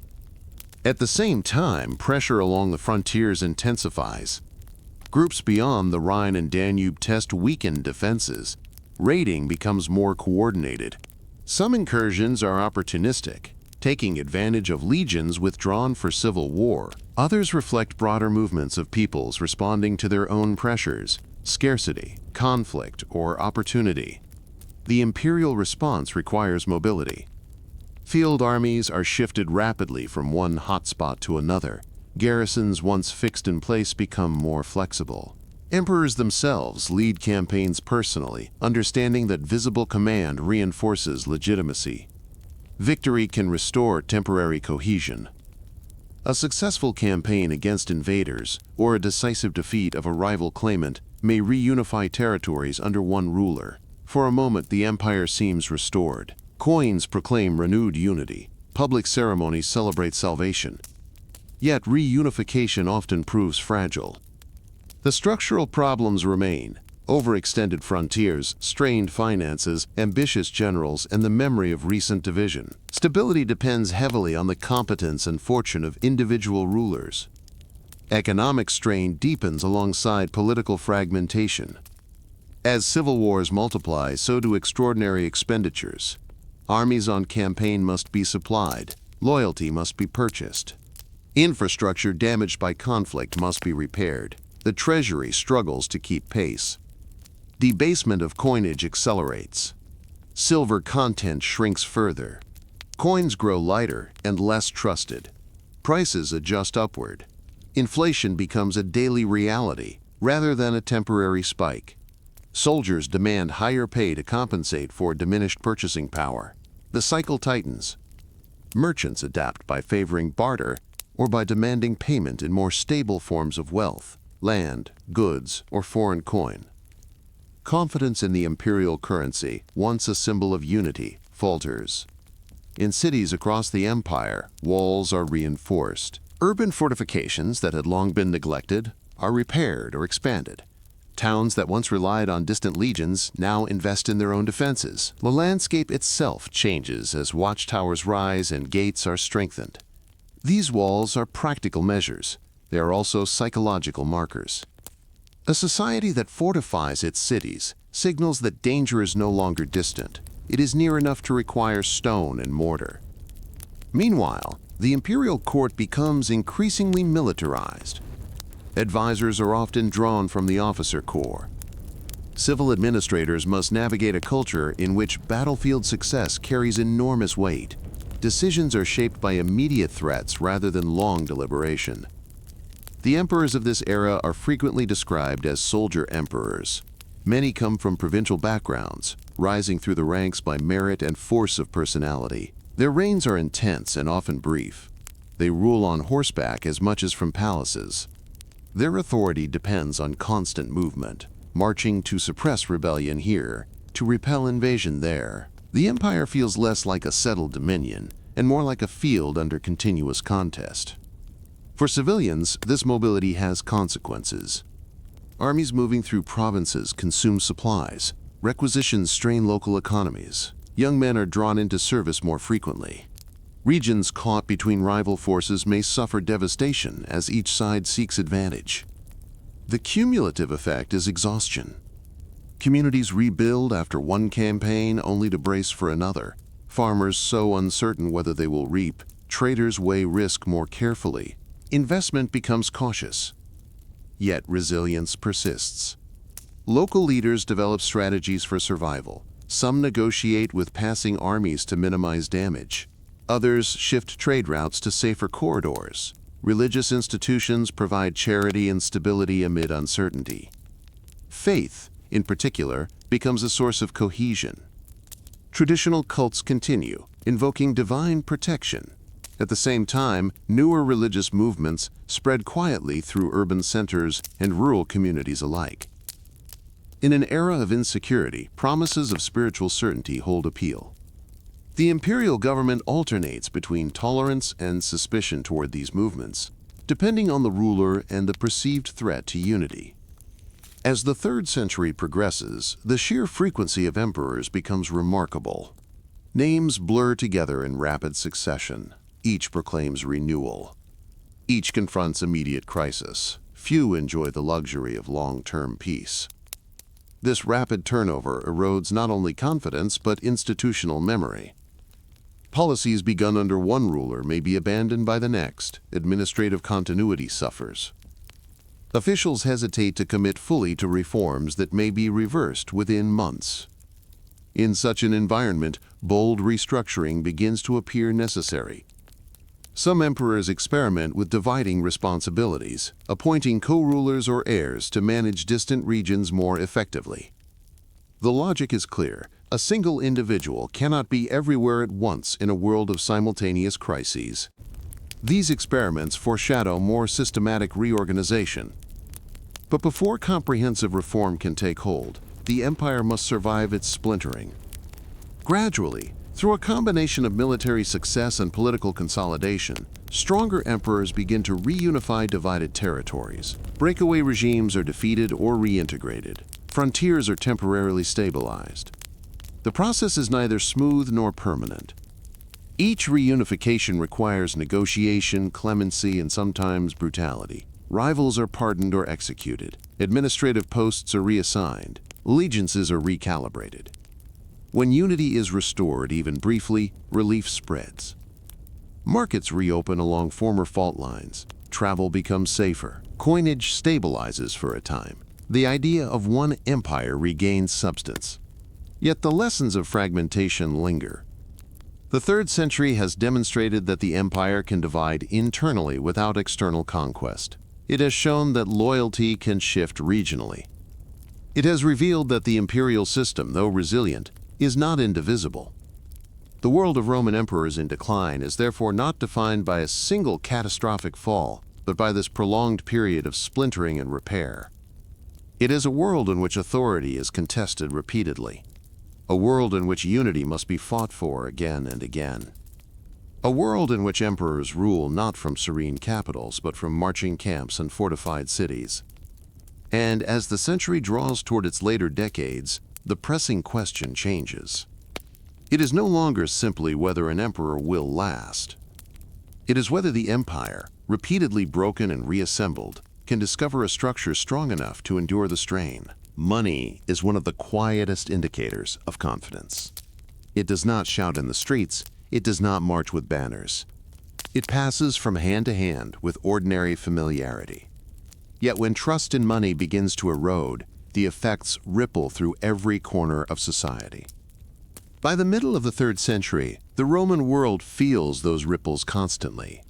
At the same time, pressure along the frontiers intensifies. Groups beyond the Rhine and Danube test weakened defenses. Raiding becomes more coordinated. Some incursions are opportunistic, taking advantage of legions withdrawn for civil war. Others reflect broader movements of peoples responding to their own pressures, scarcity, conflict, or opportunity. The imperial response requires mobility. Field armies are shifted rapidly from one hotspot to another. Garrisons once fixed in place become more flexible. Emperors themselves lead campaigns personally, understanding that visible command reinforces legitimacy. Victory can restore temporary cohesion. A successful campaign against invaders or a decisive defeat of a rival claimant may reunify territories under one ruler. For a moment, the empire seems restored. Coins proclaim renewed unity. Public ceremonies celebrate salvation. Yet reunification often proves fragile. The structural problems remain: overextended frontiers, strained finances, ambitious generals, and the memory of recent division. Stability depends heavily on the competence and fortune of individual rulers. Economic strain deepens alongside political fragmentation. As civil wars multiply, so do extraordinary expenditures. Armies on campaign must be supplied. Loyalty must be purchased. Infrastructure damaged by conflict must be repaired. The treasury struggles to keep pace. Debasement of coinage accelerates. Silver content shrinks further. Coins grow lighter and less trusted. Prices adjust upward. Inflation becomes a daily reality rather than a temporary spike. Soldiers demand higher pay to compensate for diminished purchasing power. The cycle tightens. Merchants adapt by favoring barter or by demanding payment in more stable forms of wealth, land, goods, or foreign coin. Confidence in the imperial currency, once a symbol of unity, falters. In cities across the empire, walls are reinforced. Urban fortifications that had long been neglected are repaired or expanded. Towns that once relied on distant legions now invest in their own defenses. The landscape itself changes as watchtowers rise and gates are strengthened. These walls are practical measures. They are also psychological markers. A society that fortifies its cities signals that danger is no longer distant. It is near enough to require stone and mortar. Meanwhile, the imperial court becomes increasingly militarized. Advisors are often drawn from the officer corps. Civil administrators must navigate a culture in which battlefield success carries enormous weight. Decisions are shaped by immediate threats rather than long deliberation. The emperors of this era are frequently described as soldier emperors. Many come from provincial backgrounds, rising through the ranks by merit and force of personality. Their reigns are intense and often brief. They rule on horseback as much as from palaces. Their authority depends on constant movement, marching to suppress rebellion here, to repel invasion there. The empire feels less like a settled dominion and more like a field under continuous contest. For civilians, this mobility has consequences. Armies moving through provinces consume supplies. Requisitions strain local economies. Young men are drawn into service more frequently. Regions caught between rival forces may suffer devastation as each side seeks advantage. The cumulative effect is exhaustion. Communities rebuild after one campaign only to brace for another. Farmers sow uncertain whether they will reap. Traders weigh risk more carefully. Investment becomes cautious. Yet resilience persists. Local leaders develop strategies for survival. Some negotiate with passing armies to minimize damage. Others shift trade routes to safer corridors. Religious institutions provide charity and stability amid uncertainty. Faith, in particular, becomes a source of cohesion. Traditional cults continue, invoking divine protection. At the same time, newer religious movements spread quietly through urban centers and rural communities alike. In an era of insecurity, promises of spiritual certainty hold appeal. The imperial government alternates between tolerance and suspicion toward these movements, depending on the ruler and the perceived threat to unity. As the 3rd century progresses, the sheer frequency of emperors becomes remarkable. Names blur together in rapid succession. Each proclaims renewal. Each confronts immediate crisis. Few enjoy the luxury of long-term peace. This rapid turnover erodes not only confidence but institutional memory. Policies begun under one ruler may be abandoned by the next. Administrative continuity suffers. Officials hesitate to commit fully to reforms that may be reversed within months. In such an environment, bold restructuring begins to appear necessary. Some emperors experiment with dividing responsibilities, appointing co-rulers or heirs to manage distant regions more effectively. The logic is clear. A single individual cannot be everywhere at once in a world of simultaneous crises. These experiments foreshadow more systematic reorganization. But before comprehensive reform can take hold, the empire must survive its splintering. Gradually, Through a combination of military success and political consolidation, stronger emperors begin to reunify divided territories. Breakaway regimes are defeated or reintegrated. Frontiers are temporarily stabilized. The process is neither smooth nor permanent. Each reunification requires negotiation, clemency, and sometimes brutality. Rivals are pardoned or executed. Administrative posts are reassigned. Allegiances are recalibrated. When unity is restored, even briefly, relief spreads. Markets reopen along former fault lines. Travel becomes safer. Coinage stabilizes for a time. The idea of one empire regains substance. Yet the lessons of fragmentation linger. The 3rd century has demonstrated that the empire can divide internally without external conquest. It has shown that loyalty can shift regionally. It has revealed that the imperial system, though resilient, is not indivisible. The world of Roman emperors in decline is therefore not defined by a single catastrophic fall, but by this prolonged period of splintering and repair. It is a world in which authority is contested repeatedly, a world in which unity must be fought for again and again, a world in which emperors rule not from serene capitals, but from marching camps and fortified cities. And as the century draws toward its later decades, the pressing question changes. It is no longer simply whether an emperor will last. It is whether the empire, repeatedly broken and reassembled, can discover a structure strong enough to endure the strain. Money is one of the quietest indicators of confidence. It does not shout in the streets, it does not march with banners. It passes from hand to hand with ordinary familiarity. Yet when trust in money begins to erode, the effects ripple through every corner of society. By the middle of the 3rd century, the Roman world feels those ripples constantly.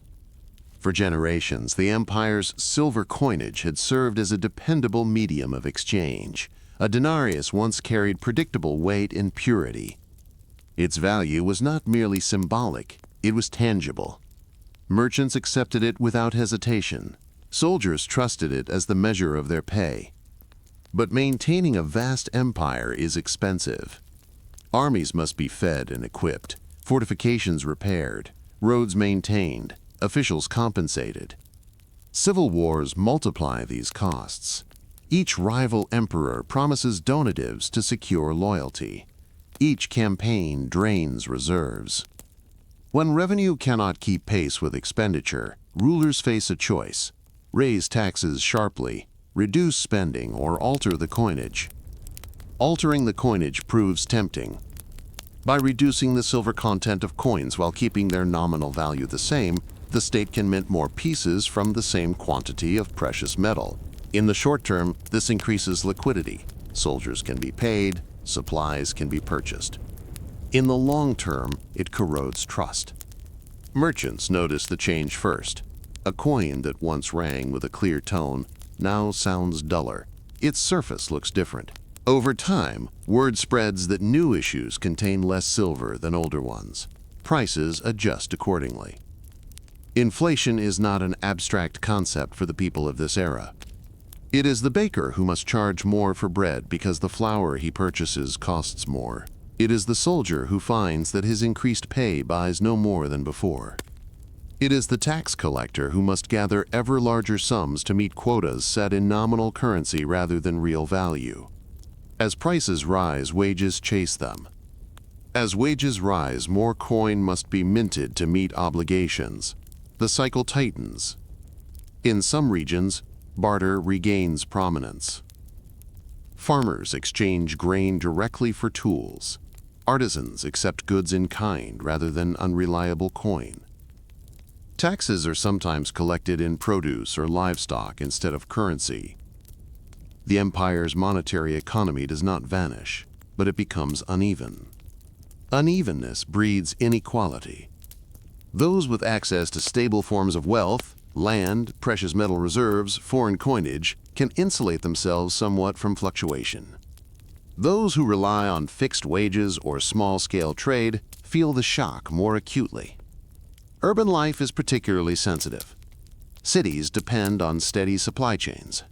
For generations, the empire's silver coinage had served as a dependable medium of exchange. A denarius once carried predictable weight and purity. Its value was not merely symbolic, it was tangible. Merchants accepted it without hesitation. Soldiers trusted it as the measure of their pay. But maintaining a vast empire is expensive. Armies must be fed and equipped, fortifications repaired, roads maintained, officials compensated. Civil wars multiply these costs. Each rival emperor promises donatives to secure loyalty. Each campaign drains reserves. When revenue cannot keep pace with expenditure, rulers face a choice: raise taxes sharply, reduce spending, or alter the coinage. Altering the coinage proves tempting. By reducing the silver content of coins while keeping their nominal value the same, the state can mint more pieces from the same quantity of precious metal. In the short term, this increases liquidity. Soldiers can be paid, supplies can be purchased. In the long term, it corrodes trust. Merchants notice the change first. A coin that once rang with a clear tone now sounds duller. Its surface looks different. Over time, word spreads that new issues contain less silver than older ones. Prices adjust accordingly. Inflation is not an abstract concept for the people of this era. It is the baker who must charge more for bread because the flour he purchases costs more. It is the soldier who finds that his increased pay buys no more than before. It is the tax collector who must gather ever larger sums to meet quotas set in nominal currency rather than real value. As prices rise, wages chase them. As wages rise, more coin must be minted to meet obligations. The cycle tightens. In some regions, barter regains prominence. Farmers exchange grain directly for tools. Artisans accept goods in kind rather than unreliable coin. Taxes are sometimes collected in produce or livestock instead of currency. The empire's monetary economy does not vanish, but it becomes uneven. Unevenness breeds inequality. Those with access to stable forms of wealth, land, precious metal reserves, foreign coinage, can insulate themselves somewhat from fluctuation. Those who rely on fixed wages or small-scale trade feel the shock more acutely. Urban life is particularly sensitive. Cities depend on steady supply chains.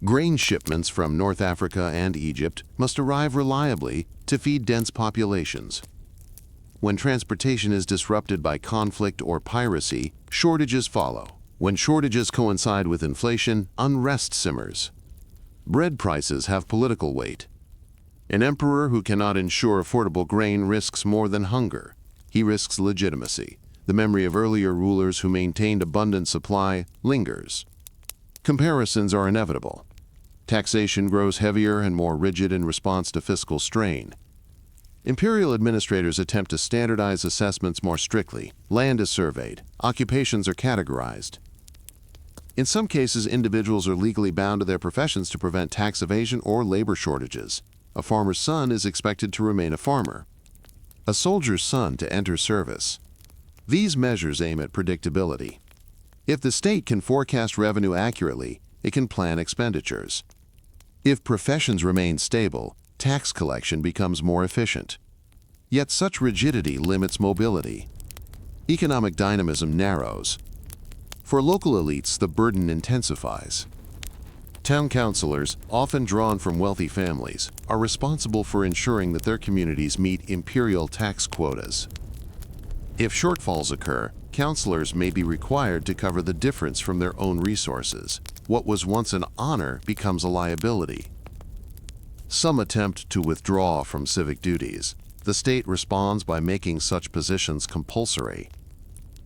Grain shipments from North Africa and Egypt must arrive reliably to feed dense populations. When transportation is disrupted by conflict or piracy, shortages follow. When shortages coincide with inflation, unrest simmers. Bread prices have political weight. An emperor who cannot ensure affordable grain risks more than hunger. He risks legitimacy. The memory of earlier rulers who maintained abundant supply lingers. Comparisons are inevitable. Taxation grows heavier and more rigid in response to fiscal strain. Imperial administrators attempt to standardize assessments more strictly. Land is surveyed. Occupations are categorized. In some cases, individuals are legally bound to their professions to prevent tax evasion or labor shortages. A farmer's son is expected to remain a farmer. A soldier's son to enter service. These measures aim at predictability. If the state can forecast revenue accurately, it can plan expenditures. If professions remain stable, tax collection becomes more efficient. Yet such rigidity limits mobility. Economic dynamism narrows. For local elites, the burden intensifies. Town councilors, often drawn from wealthy families, are responsible for ensuring that their communities meet imperial tax quotas. If shortfalls occur, councilors may be required to cover the difference from their own resources. What was once an honor becomes a liability. Some attempt to withdraw from civic duties. The state responds by making such positions compulsory.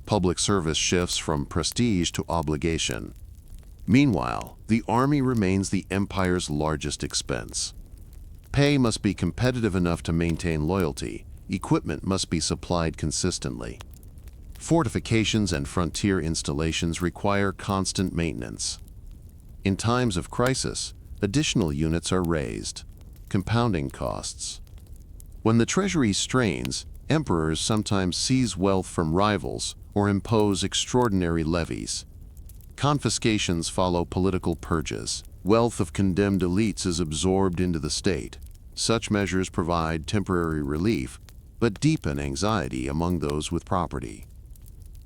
Public service shifts from prestige to obligation. Meanwhile, the army remains the empire's largest expense. Pay must be competitive enough to maintain loyalty. Equipment must be supplied consistently. Fortifications and frontier installations require constant maintenance. In times of crisis, additional units are raised, compounding costs. When the treasury strains, emperors sometimes seize wealth from rivals or impose extraordinary levies. Confiscations follow political purges. Wealth of condemned elites is absorbed into the state. Such measures provide temporary relief, but deepen anxiety among those with property.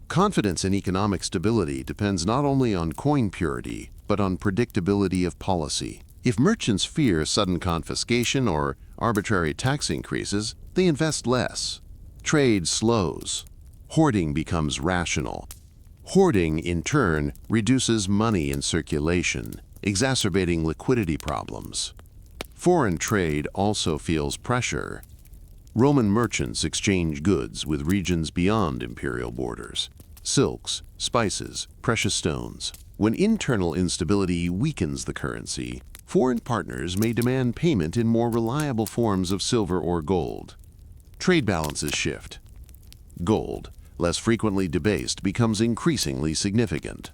Confidence in economic stability depends not only on coin purity, but on predictability of policy. If merchants fear sudden confiscation or arbitrary tax increases, they invest less. Trade slows. Hoarding becomes rational. Hoarding, in turn, reduces money in circulation, exacerbating liquidity problems. Foreign trade also feels pressure. Roman merchants exchange goods with regions beyond imperial borders. Silks, spices, precious stones. When internal instability weakens the currency, foreign partners may demand payment in more reliable forms of silver or gold. Trade balances shift. Gold, less frequently debased, becomes increasingly significant.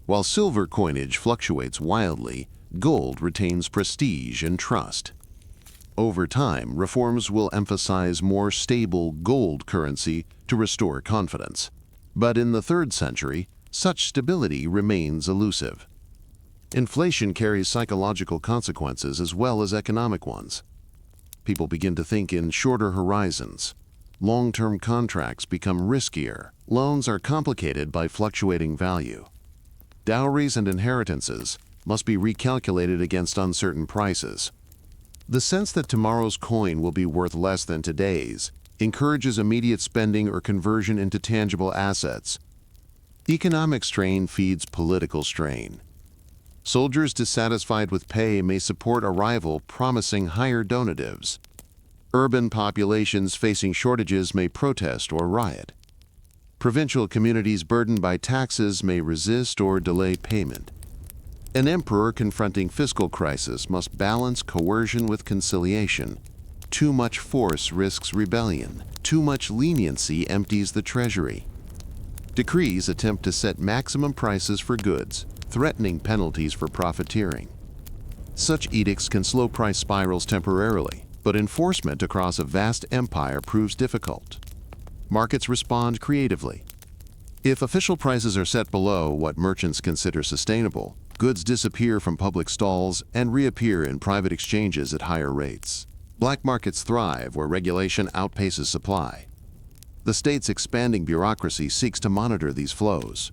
While silver coinage fluctuates wildly, gold retains prestige and trust. Over time, reforms will emphasize more stable gold currency to restore confidence. But in the 3rd century, such stability remains elusive. Inflation carries psychological consequences as well as economic ones. People begin to think in shorter horizons. Long-term contracts become riskier. Loans are complicated by fluctuating value. Dowries and inheritances must be recalculated against uncertain prices. The sense that tomorrow's coin will be worth less than today's encourages immediate spending or conversion into tangible assets. Economic strain feeds political strain. Soldiers dissatisfied with pay may support a rival promising higher donatives. Urban populations facing shortages may protest or riot. Provincial communities burdened by taxes may resist or delay payment. An emperor confronting fiscal crisis must balance coercion with conciliation. Too much force risks rebellion. Too much leniency empties the treasury. Decrees attempt to set maximum prices for goods, threatening penalties for profiteering. Such edicts can slow price spirals temporarily, but enforcement across a vast empire proves difficult. Markets respond creatively. If official prices are set below what merchants consider sustainable, goods disappear from public stalls and reappear in private exchanges at higher rates. Black markets thrive where regulation outpaces supply. The state's expanding bureaucracy seeks to monitor these flows.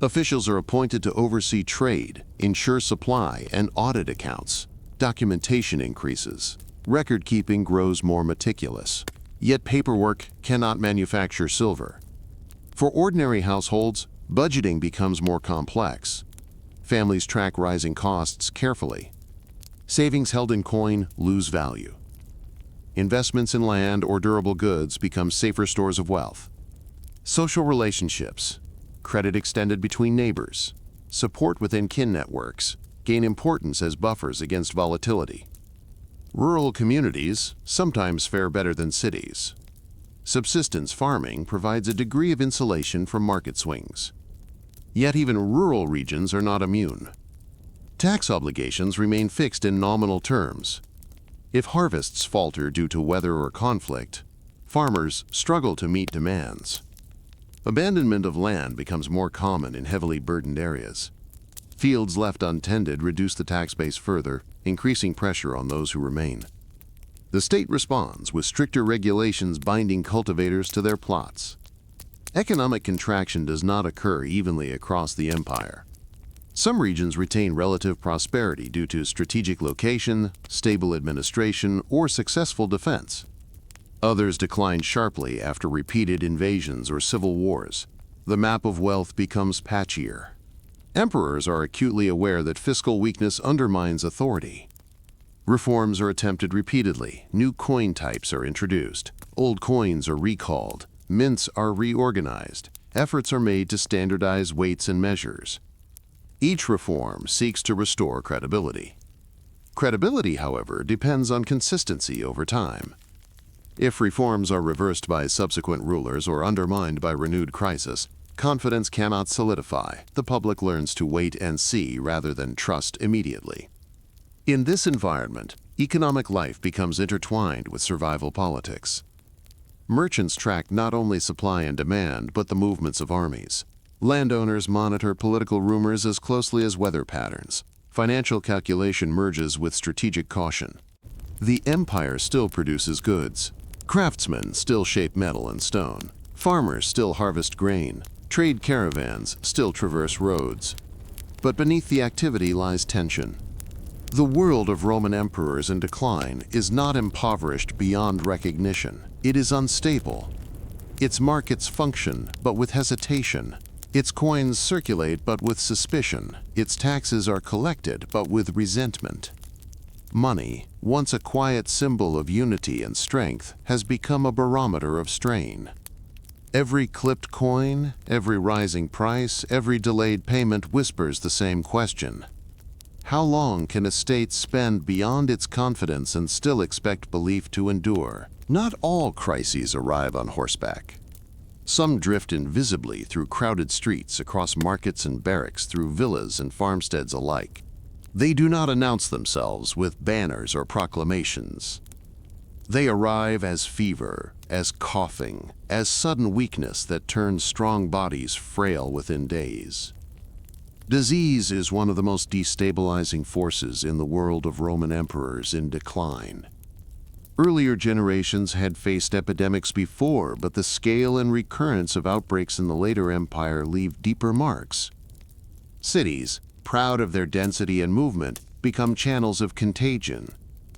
Officials are appointed to oversee trade, ensure supply, and audit accounts. Documentation increases. Record-keeping grows more meticulous. Yet paperwork cannot manufacture silver. For ordinary households, budgeting becomes more complex. Families track rising costs carefully. Savings held in coin lose value. Investments in land or durable goods become safer stores of wealth. Social relationships, credit extended between neighbors, support within kin networks gain importance as buffers against volatility. Rural communities sometimes fare better than cities. Subsistence farming provides a degree of insulation from market swings. Yet even rural regions are not immune. Tax obligations remain fixed in nominal terms. If harvests falter due to weather or conflict, farmers struggle to meet demands. Abandonment of land becomes more common in heavily burdened areas. Fields left untended reduce the tax base further, increasing pressure on those who remain. The state responds with stricter regulations binding cultivators to their plots. Economic contraction does not occur evenly across the empire. Some regions retain relative prosperity due to strategic location, stable administration, or successful defense. Others decline sharply after repeated invasions or civil wars. The map of wealth becomes patchier. Emperors are acutely aware that fiscal weakness undermines authority. Reforms are attempted repeatedly. New coin types are introduced. Old coins are recalled. Mints are reorganized. Efforts are made to standardize weights and measures. Each reform seeks to restore credibility. Credibility, however, depends on consistency over time. If reforms are reversed by subsequent rulers or undermined by renewed crisis, confidence cannot solidify. The public learns to wait and see rather than trust immediately. In this environment, economic life becomes intertwined with survival politics. Merchants track not only supply and demand, but the movements of armies. Landowners monitor political rumors as closely as weather patterns. Financial calculation merges with strategic caution. The empire still produces goods. Craftsmen still shape metal and stone. Farmers still harvest grain. Trade caravans still traverse roads. But beneath the activity lies tension. The world of Roman emperors in decline is not impoverished beyond recognition. It is unstable. Its markets function, but with hesitation. Its coins circulate, but with suspicion. Its taxes are collected, but with resentment. Money, once a quiet symbol of unity and strength, has become a barometer of strain. Every clipped coin, every rising price, every delayed payment whispers the same question. How long can a state spend beyond its confidence and still expect belief to endure? Not all crises arrive on horseback. Some drift invisibly through crowded streets, across markets and barracks, through villas and farmsteads alike. They do not announce themselves with banners or proclamations. They arrive as fever, as coughing, as sudden weakness that turns strong bodies frail within days. Disease is one of the most destabilizing forces in the world of Roman emperors in decline. Earlier generations had faced epidemics before, but the scale and recurrence of outbreaks in the later empire leave deeper marks. Cities, proud of their density and movement, become channels of contagion.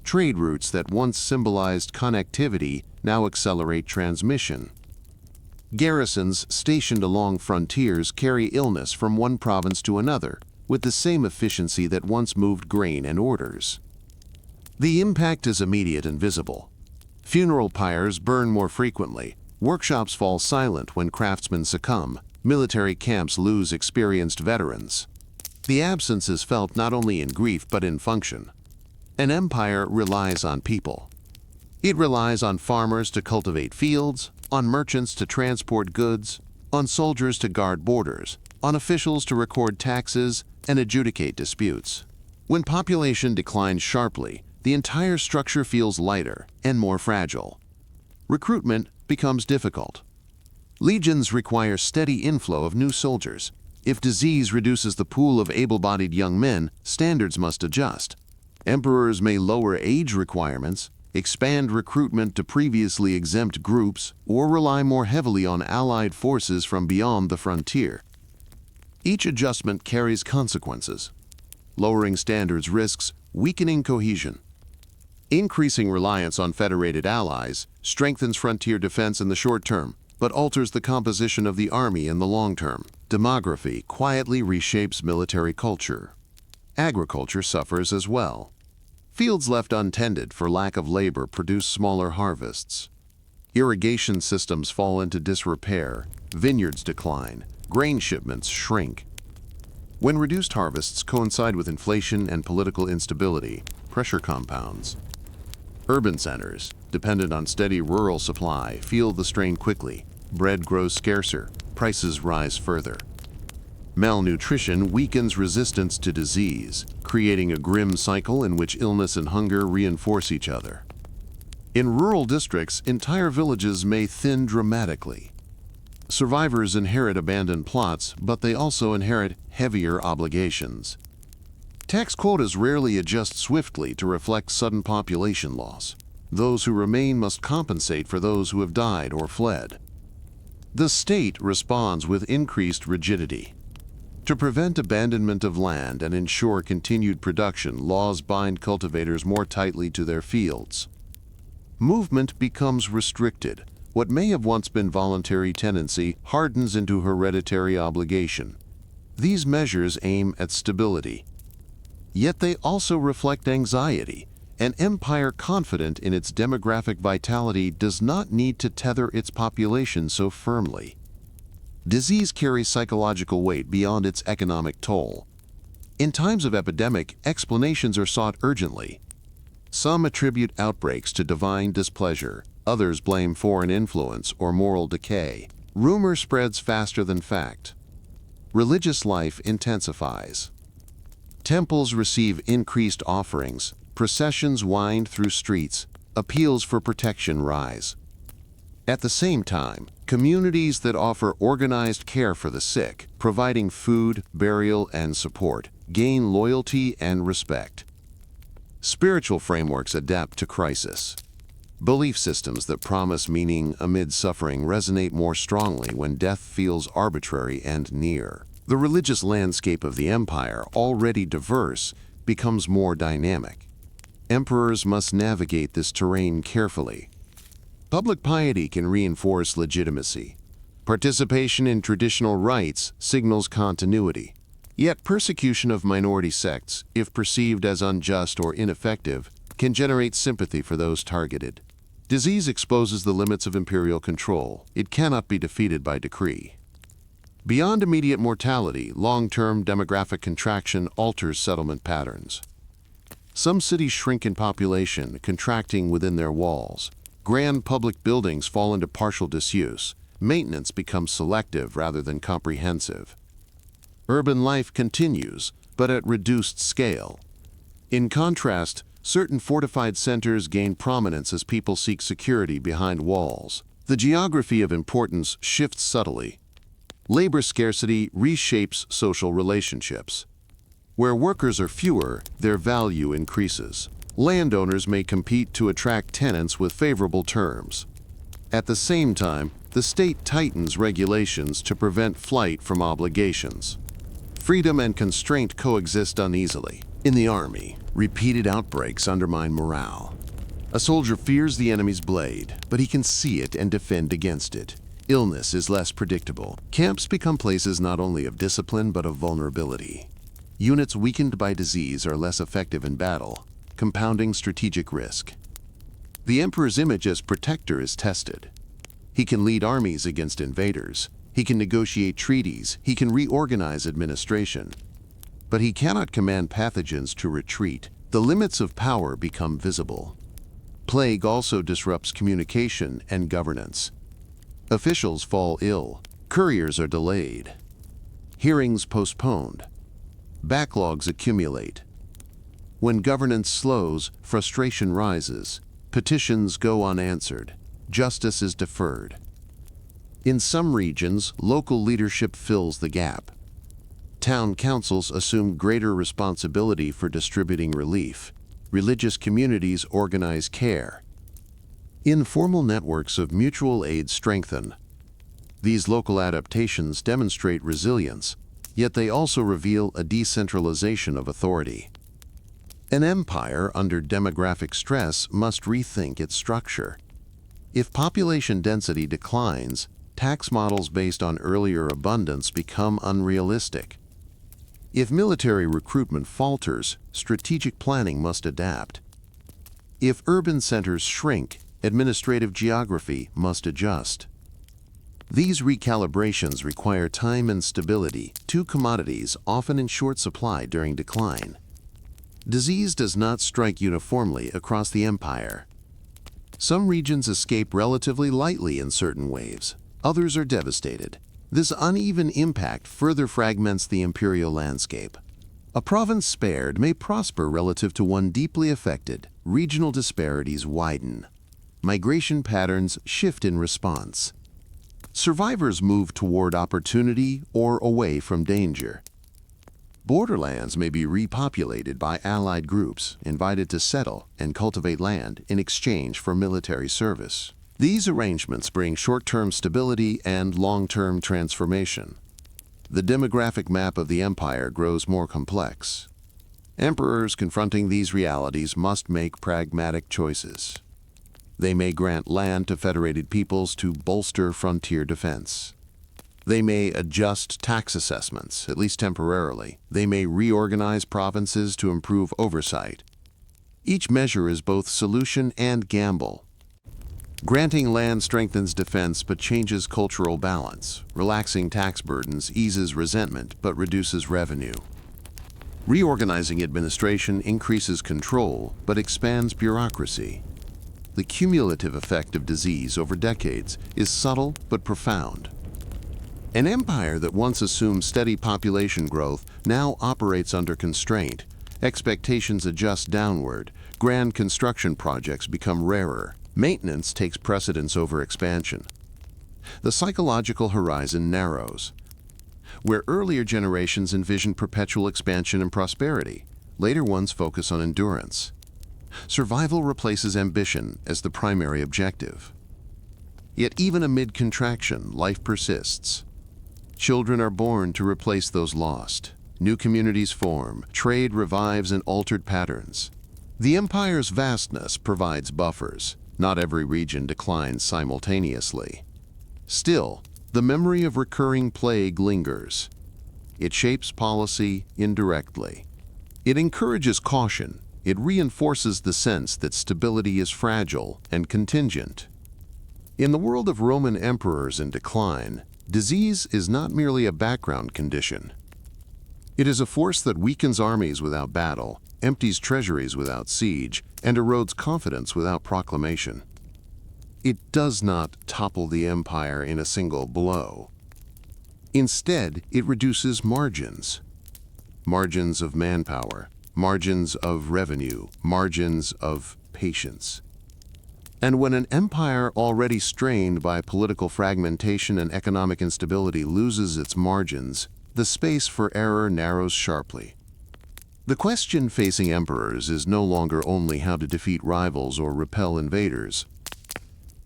Trade routes that once symbolized connectivity now accelerate transmission. Garrisons stationed along frontiers carry illness from one province to another with the same efficiency that once moved grain and orders. The impact is immediate and visible. Funeral pyres burn more frequently, workshops fall silent when craftsmen succumb, military camps lose experienced veterans. The absence is felt not only in grief but in function. An empire relies on people. It relies on farmers to cultivate fields, on merchants to transport goods, on soldiers to guard borders, on officials to record taxes and adjudicate disputes. When population declines sharply, the entire structure feels lighter and more fragile. Recruitment becomes difficult. Legions require steady inflow of new soldiers. If disease reduces the pool of able-bodied young men, standards must adjust. Emperors may lower age requirements, expand recruitment to previously exempt groups, or rely more heavily on allied forces from beyond the frontier. Each adjustment carries consequences. Lowering standards risks weakening cohesion. Increasing reliance on federated allies strengthens frontier defense in the short term, but alters the composition of the army in the long term. Demography quietly reshapes military culture. Agriculture suffers as well. Fields left untended for lack of labor produce smaller harvests. Irrigation systems fall into disrepair, vineyards decline, grain shipments shrink. When reduced harvests coincide with inflation and political instability, pressure compounds. Urban centers, dependent on steady rural supply, feel the strain quickly. Bread grows scarcer, prices rise further. Malnutrition weakens resistance to disease, creating a grim cycle in which illness and hunger reinforce each other. In rural districts, entire villages may thin dramatically. Survivors inherit abandoned plots, but they also inherit heavier obligations. Tax quotas rarely adjust swiftly to reflect sudden population loss. Those who remain must compensate for those who have died or fled. The state responds with increased rigidity. To prevent abandonment of land and ensure continued production, laws bind cultivators more tightly to their fields. Movement becomes restricted. What may have once been voluntary tenancy hardens into hereditary obligation. These measures aim at stability. Yet they also reflect anxiety. An empire confident in its demographic vitality does not need to tether its population so firmly. Disease carries psychological weight beyond its economic toll. In times of epidemic, explanations are sought urgently. Some attribute outbreaks to divine displeasure, others blame foreign influence or moral decay. Rumor spreads faster than fact. Religious life intensifies. Temples receive increased offerings, processions wind through streets, appeals for protection rise. At the same time, communities that offer organized care for the sick, providing food, burial, and support, gain loyalty and respect. Spiritual frameworks adapt to crisis. Belief systems that promise meaning amid suffering resonate more strongly when death feels arbitrary and near. The religious landscape of the empire, already diverse, becomes more dynamic. Emperors must navigate this terrain carefully. Public piety can reinforce legitimacy. Participation in traditional rites signals continuity. Yet persecution of minority sects, if perceived as unjust or ineffective, can generate sympathy for those targeted. Disease exposes the limits of imperial control. It cannot be defeated by decree. Beyond immediate mortality, long-term demographic contraction alters settlement patterns. Some cities shrink in population, contracting within their walls. Grand public buildings fall into partial disuse. Maintenance becomes selective rather than comprehensive. Urban life continues, but at reduced scale. In contrast, certain fortified centers gain prominence as people seek security behind walls. The geography of importance shifts subtly. Labor scarcity reshapes social relationships. Where workers are fewer, their value increases. Landowners may compete to attract tenants with favorable terms. At the same time, the state tightens regulations to prevent flight from obligations. Freedom and constraint coexist uneasily. In the army, repeated outbreaks undermine morale. A soldier fears the enemy's blade, but he can see it and defend against it. Illness is less predictable. Camps become places not only of discipline but of vulnerability. Units weakened by disease are less effective in battle, compounding strategic risk. The emperor's image as protector is tested. He can lead armies against invaders. He can negotiate treaties. He can reorganize administration. But he cannot command pathogens to retreat. The limits of power become visible. Plague also disrupts communication and governance. Officials fall ill. Couriers are delayed. Hearings postponed. Backlogs accumulate. When governance slows, frustration rises. Petitions go unanswered. Justice is deferred. In some regions, local leadership fills the gap. Town councils assume greater responsibility for distributing relief. Religious communities organize care. Informal networks of mutual aid strengthen. These local adaptations demonstrate resilience, yet they also reveal a decentralization of authority. An empire under demographic stress must rethink its structure. If population density declines, tax models based on earlier abundance become unrealistic. If military recruitment falters, strategic planning must adapt. If urban centers shrink, administrative geography must adjust. These recalibrations require time and stability, two commodities often in short supply during decline. Disease does not strike uniformly across the empire. Some regions escape relatively lightly in certain waves. Others are devastated. This uneven impact further fragments the imperial landscape. A province spared may prosper relative to one deeply affected. Regional disparities widen. Migration patterns shift in response. Survivors move toward opportunity or away from danger. Borderlands may be repopulated by allied groups invited to settle and cultivate land in exchange for military service. These arrangements bring short-term stability and long-term transformation. The demographic map of the empire grows more complex. Emperors confronting these realities must make pragmatic choices. They may grant land to federated peoples to bolster frontier defense. They may adjust tax assessments, at least temporarily. They may reorganize provinces to improve oversight. Each measure is both solution and gamble. Granting land strengthens defense but changes cultural balance. Relaxing tax burdens eases resentment but reduces revenue. Reorganizing administration increases control but expands bureaucracy. The cumulative effect of disease over decades is subtle but profound. An empire that once assumed steady population growth now operates under constraint. Expectations adjust downward. Grand construction projects become rarer. Maintenance takes precedence over expansion. The psychological horizon narrows. Where earlier generations envisioned perpetual expansion and prosperity, later ones focus on endurance. Survival replaces ambition as the primary objective. Yet even amid contraction, life persists. Children are born to replace those lost. New communities form. Trade revives in altered patterns. The empire's vastness provides buffers. Not every region declines simultaneously. Still, the memory of recurring plague lingers. It shapes policy indirectly. It encourages caution. It reinforces the sense that stability is fragile and contingent. In the world of Roman emperors in decline, disease is not merely a background condition. It is a force that weakens armies without battle, empties treasuries without siege, and erodes confidence without proclamation. It does not topple the empire in a single blow. Instead, it reduces margins. Margins of manpower, margins of revenue, margins of patience. And when an empire already strained by political fragmentation and economic instability loses its margins, the space for error narrows sharply. The question facing emperors is no longer only how to defeat rivals or repel invaders.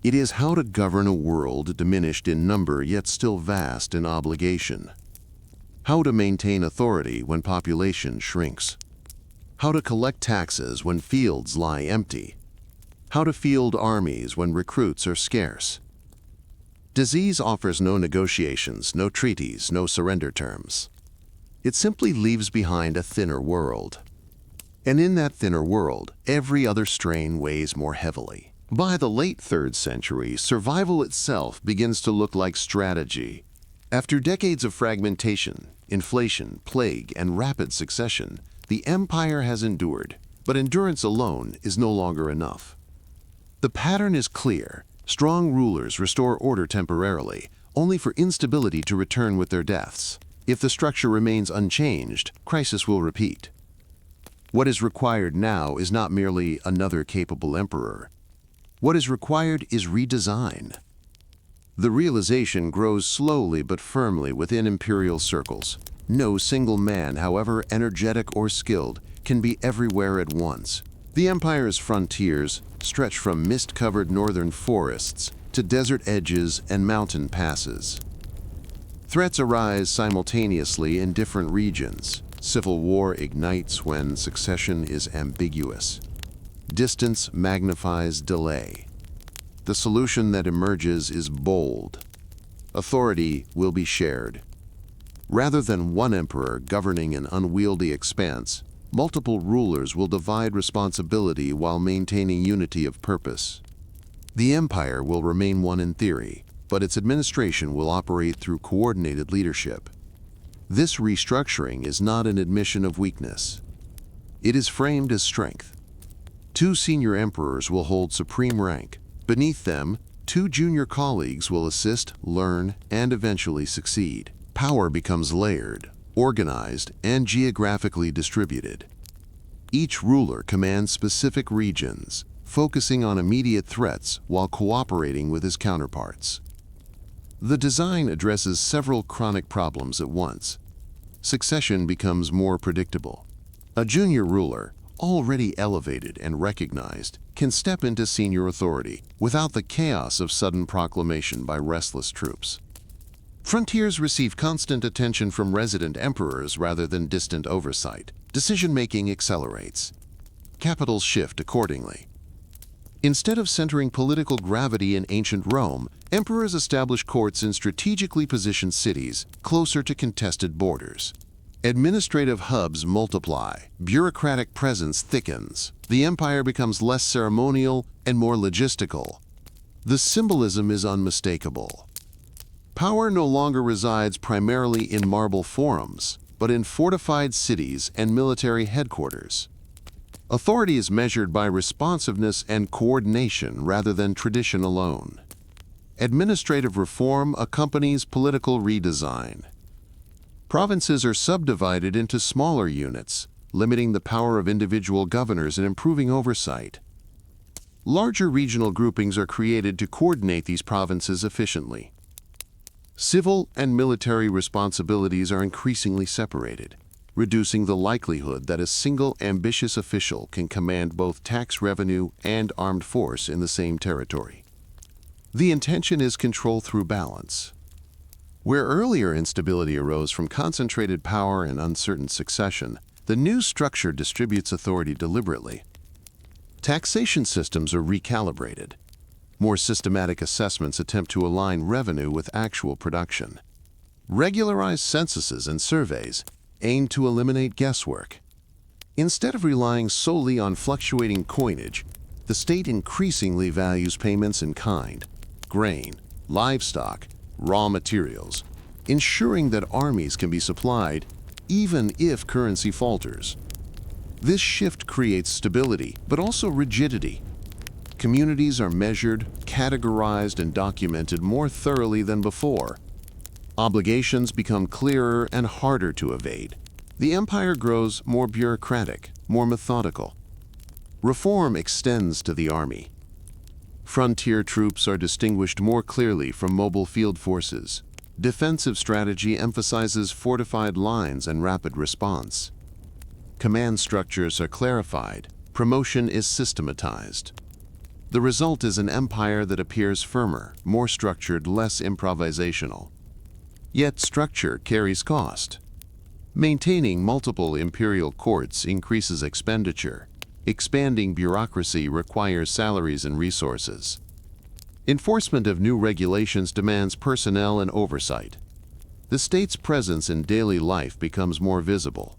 It is how to govern a world diminished in number yet still vast in obligation. How to maintain authority when population shrinks. How to collect taxes when fields lie empty. How to field armies when recruits are scarce. Disease offers no negotiations, no treaties, no surrender terms. It simply leaves behind a thinner world. And in that thinner world, every other strain weighs more heavily. By the late 3rd century, survival itself begins to look like strategy. After decades of fragmentation, inflation, plague, and rapid succession, the empire has endured, but endurance alone is no longer enough. The pattern is clear. Strong rulers restore order temporarily, only for instability to return with their deaths. If the structure remains unchanged, crisis will repeat. What is required now is not merely another capable emperor. What is required is redesign. The realization grows slowly but firmly within imperial circles. No single man, however energetic or skilled, can be everywhere at once. The empire's frontiers stretch from mist-covered northern forests to desert edges and mountain passes. Threats arise simultaneously in different regions. Civil war ignites when succession is ambiguous. Distance magnifies delay. The solution that emerges is bold. Authority will be shared. Rather than one emperor governing an unwieldy expanse, multiple rulers will divide responsibility while maintaining unity of purpose. The empire will remain one in theory, but its administration will operate through coordinated leadership. This restructuring is not an admission of weakness. It is framed as strength. Two senior emperors will hold supreme rank. Beneath them, two junior colleagues will assist, learn, and eventually succeed. Power becomes layered, organized, and geographically distributed. Each ruler commands specific regions, focusing on immediate threats while cooperating with his counterparts. The design addresses several chronic problems at once. Succession becomes more predictable. A junior ruler, already elevated and recognized, can step into senior authority without the chaos of sudden proclamation by restless troops. Frontiers receive constant attention from resident emperors rather than distant oversight. Decision-making accelerates. Capitals shift accordingly. Instead of centering political gravity in ancient Rome, emperors establish courts in strategically positioned cities closer to contested borders. Administrative hubs multiply, bureaucratic presence thickens. The empire becomes less ceremonial and more logistical. The symbolism is unmistakable. Power no longer resides primarily in marble forums, but in fortified cities and military headquarters. Authority is measured by responsiveness and coordination rather than tradition alone. Administrative reform accompanies political redesign. Provinces are subdivided into smaller units, limiting the power of individual governors and improving oversight. Larger regional groupings are created to coordinate these provinces efficiently. Civil and military responsibilities are increasingly separated, reducing the likelihood that a single ambitious official can command both tax revenue and armed force in the same territory. The intention is control through balance. Where earlier instability arose from concentrated power and uncertain succession, the new structure distributes authority deliberately. Taxation systems are recalibrated. More systematic assessments attempt to align revenue with actual production. Regularized censuses and surveys aim to eliminate guesswork. Instead of relying solely on fluctuating coinage, the state increasingly values payments in kind, grain, livestock, raw materials, ensuring that armies can be supplied even if currency falters. This shift creates stability, but also rigidity. Communities are measured, categorized, and documented more thoroughly than before. Obligations become clearer and harder to evade. The empire grows more bureaucratic, more methodical. Reform extends to the army. Frontier troops are distinguished more clearly from mobile field forces. Defensive strategy emphasizes fortified lines and rapid response. Command structures are clarified. Promotion is systematized. The result is an empire that appears firmer, more structured, less improvisational. Yet structure carries cost. Maintaining multiple imperial courts increases expenditure. Expanding bureaucracy requires salaries and resources. Enforcement of new regulations demands personnel and oversight. The state's presence in daily life becomes more visible.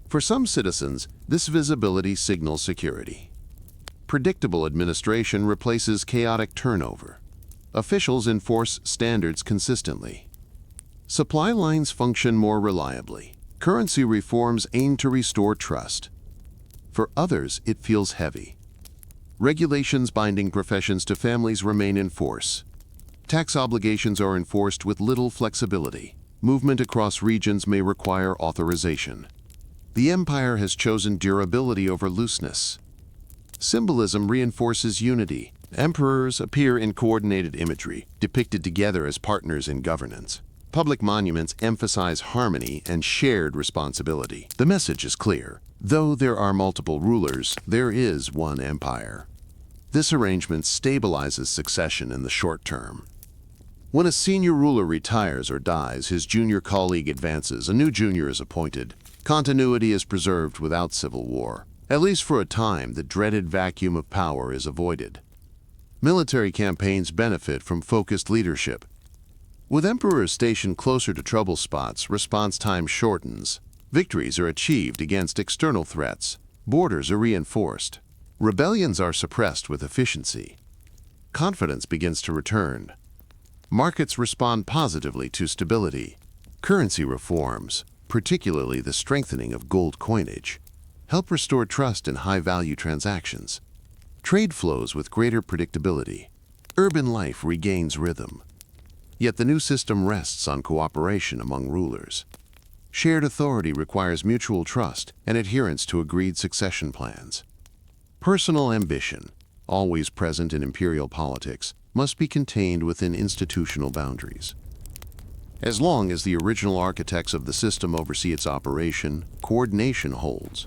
For some citizens, this visibility signals security. Predictable administration replaces chaotic turnover. Officials enforce standards consistently. Supply lines function more reliably. Currency reforms aim to restore trust. For others, it feels heavy. Regulations binding professions to families remain in force. Tax obligations are enforced with little flexibility. Movement across regions may require authorization. The empire has chosen durability over looseness. Symbolism reinforces unity. Emperors appear in coordinated imagery, depicted together as partners in governance. Public monuments emphasize harmony and shared responsibility. The message is clear. Though there are multiple rulers, there is one empire. This arrangement stabilizes succession in the short term. When a senior ruler retires or dies, his junior colleague advances, a new junior is appointed. Continuity is preserved without civil war. At least for a time, the dreaded vacuum of power is avoided. Military campaigns benefit from focused leadership. With emperors stationed closer to trouble spots, response time shortens. Victories are achieved against external threats. Borders are reinforced. Rebellions are suppressed with efficiency. Confidence begins to return. Markets respond positively to stability. Currency reforms, particularly the strengthening of gold coinage, help restore trust in high-value transactions. Trade flows with greater predictability. Urban life regains rhythm. Yet the new system rests on cooperation among rulers. Shared authority requires mutual trust and adherence to agreed succession plans. Personal ambition, always present in imperial politics, must be contained within institutional boundaries. As long as the original architects of the system oversee its operation, coordination holds.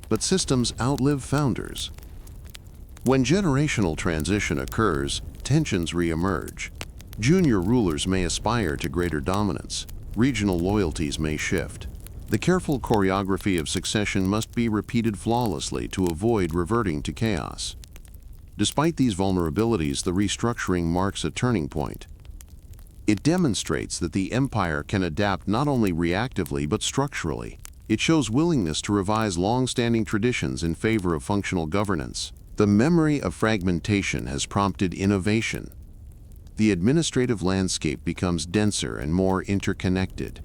But systems outlive founders. When generational transition occurs, tensions re-emerge. Junior rulers may aspire to greater dominance. Regional loyalties may shift. The careful choreography of succession must be repeated flawlessly to avoid reverting to chaos. Despite these vulnerabilities, the restructuring marks a turning point. It demonstrates that the empire can adapt not only reactively but structurally. It shows willingness to revise long-standing traditions in favor of functional governance. The memory of fragmentation has prompted innovation. The administrative landscape becomes denser and more interconnected.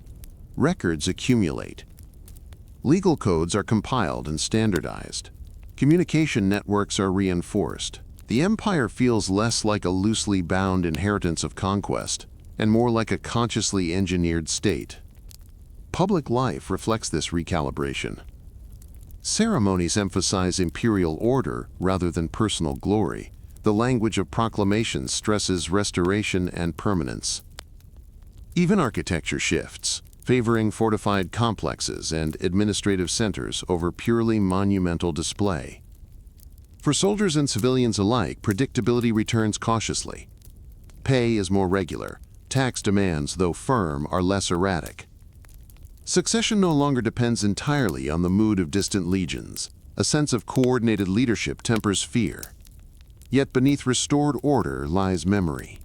Records accumulate. Legal codes are compiled and standardized. Communication networks are reinforced. The empire feels less like a loosely bound inheritance of conquest and more like a consciously engineered state. Public life reflects this recalibration. Ceremonies emphasize imperial order rather than personal glory. The language of proclamations stresses restoration and permanence. Even architecture shifts, favoring fortified complexes and administrative centers over purely monumental display. For soldiers and civilians alike, predictability returns cautiously. Pay is more regular. Tax demands, though firm, are less erratic. Succession no longer depends entirely on the mood of distant legions. A sense of coordinated leadership tempers fear. Yet beneath restored order lies memory.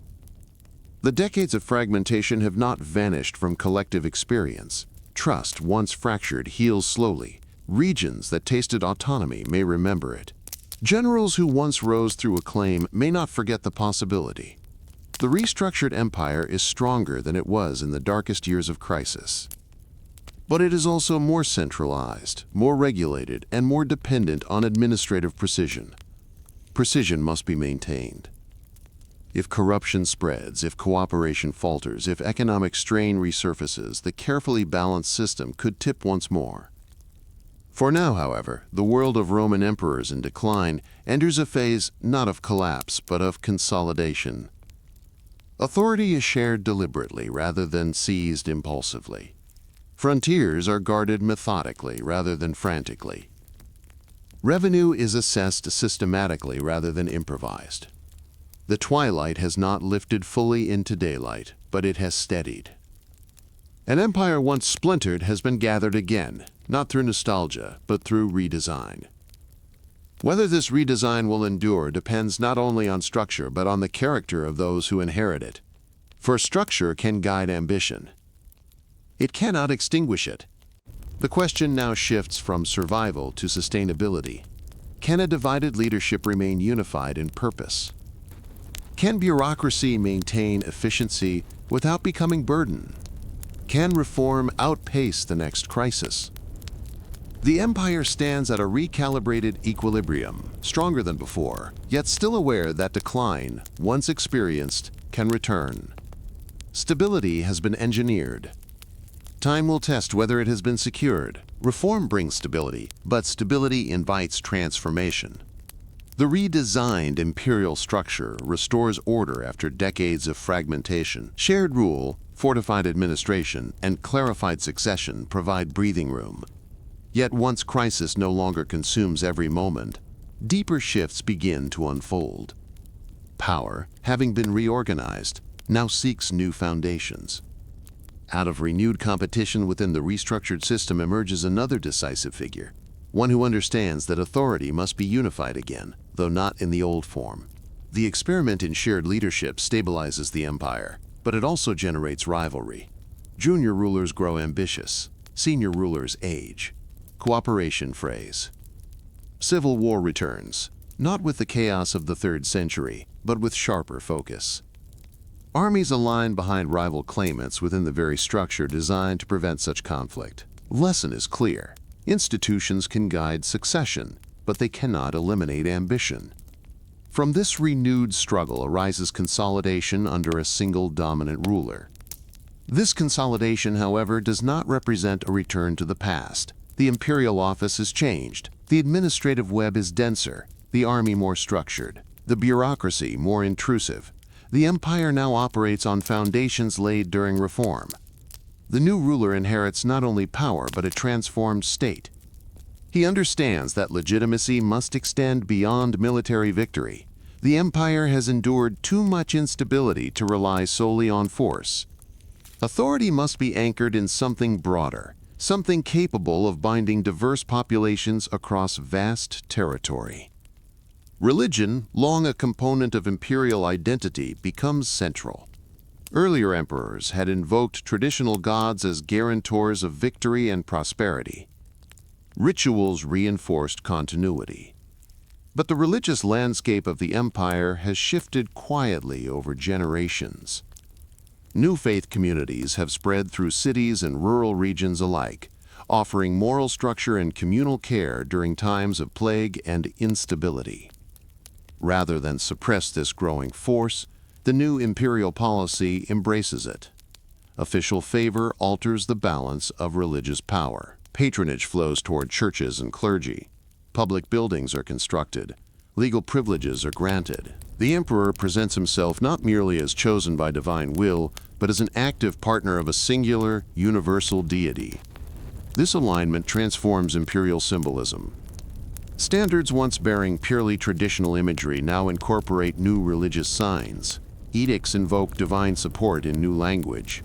The decades of fragmentation have not vanished from collective experience. Trust, once fractured, heals slowly. Regions that tasted autonomy may remember it. Generals who once rose through acclaim may not forget the possibility. The restructured empire is stronger than it was in the darkest years of crisis. But it is also more centralized, more regulated, and more dependent on administrative precision. Precision must be maintained. If corruption spreads, if cooperation falters, if economic strain resurfaces, the carefully balanced system could tip once more. For now, however, the world of Roman emperors in decline enters a phase not of collapse, but of consolidation. Authority is shared deliberately rather than seized impulsively. Frontiers are guarded methodically rather than frantically. Revenue is assessed systematically rather than improvised. The twilight has not lifted fully into daylight, but it has steadied. An empire once splintered has been gathered again, not through nostalgia, but through redesign. Whether this redesign will endure depends not only on structure, but on the character of those who inherit it. For structure can guide ambition. It cannot extinguish it. The question now shifts from survival to sustainability. Can a divided leadership remain unified in purpose? Can bureaucracy maintain efficiency without becoming burden? Can reform outpace the next crisis? The empire stands at a recalibrated equilibrium, stronger than before, yet still aware that decline, once experienced, can return. Stability has been engineered. Time will test whether it has been secured. Reform brings stability, but stability invites transformation. The redesigned imperial structure restores order after decades of fragmentation. Shared rule, fortified administration, and clarified succession provide breathing room. Yet once crisis no longer consumes every moment, deeper shifts begin to unfold. Power, having been reorganized, now seeks new foundations. Out of renewed competition within the restructured system emerges another decisive figure, one who understands that authority must be unified again, though not in the old form. The experiment in shared leadership stabilizes the empire, but it also generates rivalry. Junior rulers grow ambitious, senior rulers age. Cooperation frays. Civil war returns, not with the chaos of the 3rd century, but with sharper focus. Armies align behind rival claimants within the very structure designed to prevent such conflict. Lesson is clear. Institutions can guide succession, but they cannot eliminate ambition. From this renewed struggle arises consolidation under a single dominant ruler. This consolidation, however, does not represent a return to the past. The imperial office has changed. The administrative web is denser, the army more structured, the bureaucracy more intrusive. The empire now operates on foundations laid during reform. The new ruler inherits not only power but a transformed state. He understands that legitimacy must extend beyond military victory. The empire has endured too much instability to rely solely on force. Authority must be anchored in something broader, something capable of binding diverse populations across vast territory. Religion, long a component of imperial identity, becomes central. Earlier emperors had invoked traditional gods as guarantors of victory and prosperity. Rituals reinforced continuity. But the religious landscape of the empire has shifted quietly over generations. New faith communities have spread through cities and rural regions alike, offering moral structure and communal care during times of plague and instability. Rather than suppress this growing force, the new imperial policy embraces it. Official favor alters the balance of religious power. Patronage flows toward churches and clergy. Public buildings are constructed. Legal privileges are granted. The emperor presents himself not merely as chosen by divine will, but as an active partner of a singular, universal deity. This alignment transforms imperial symbolism. Standards once bearing purely traditional imagery now incorporate new religious signs. Edicts invoke divine support in new language.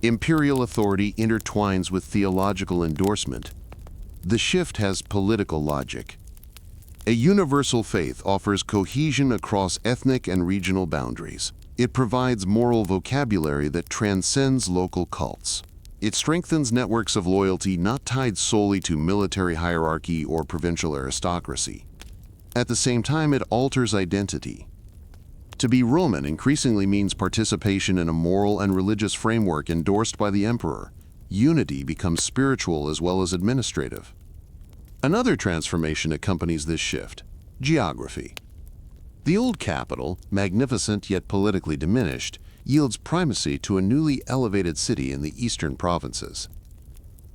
Imperial authority intertwines with theological endorsement. The shift has political logic. A universal faith offers cohesion across ethnic and regional boundaries. It provides moral vocabulary that transcends local cults. It strengthens networks of loyalty not tied solely to military hierarchy or provincial aristocracy. At the same time, it alters identity. To be Roman increasingly means participation in a moral and religious framework endorsed by the emperor. Unity becomes spiritual as well as administrative. Another transformation accompanies this shift: geography. The old capital, magnificent yet politically diminished, yields primacy to a newly elevated city in the eastern provinces.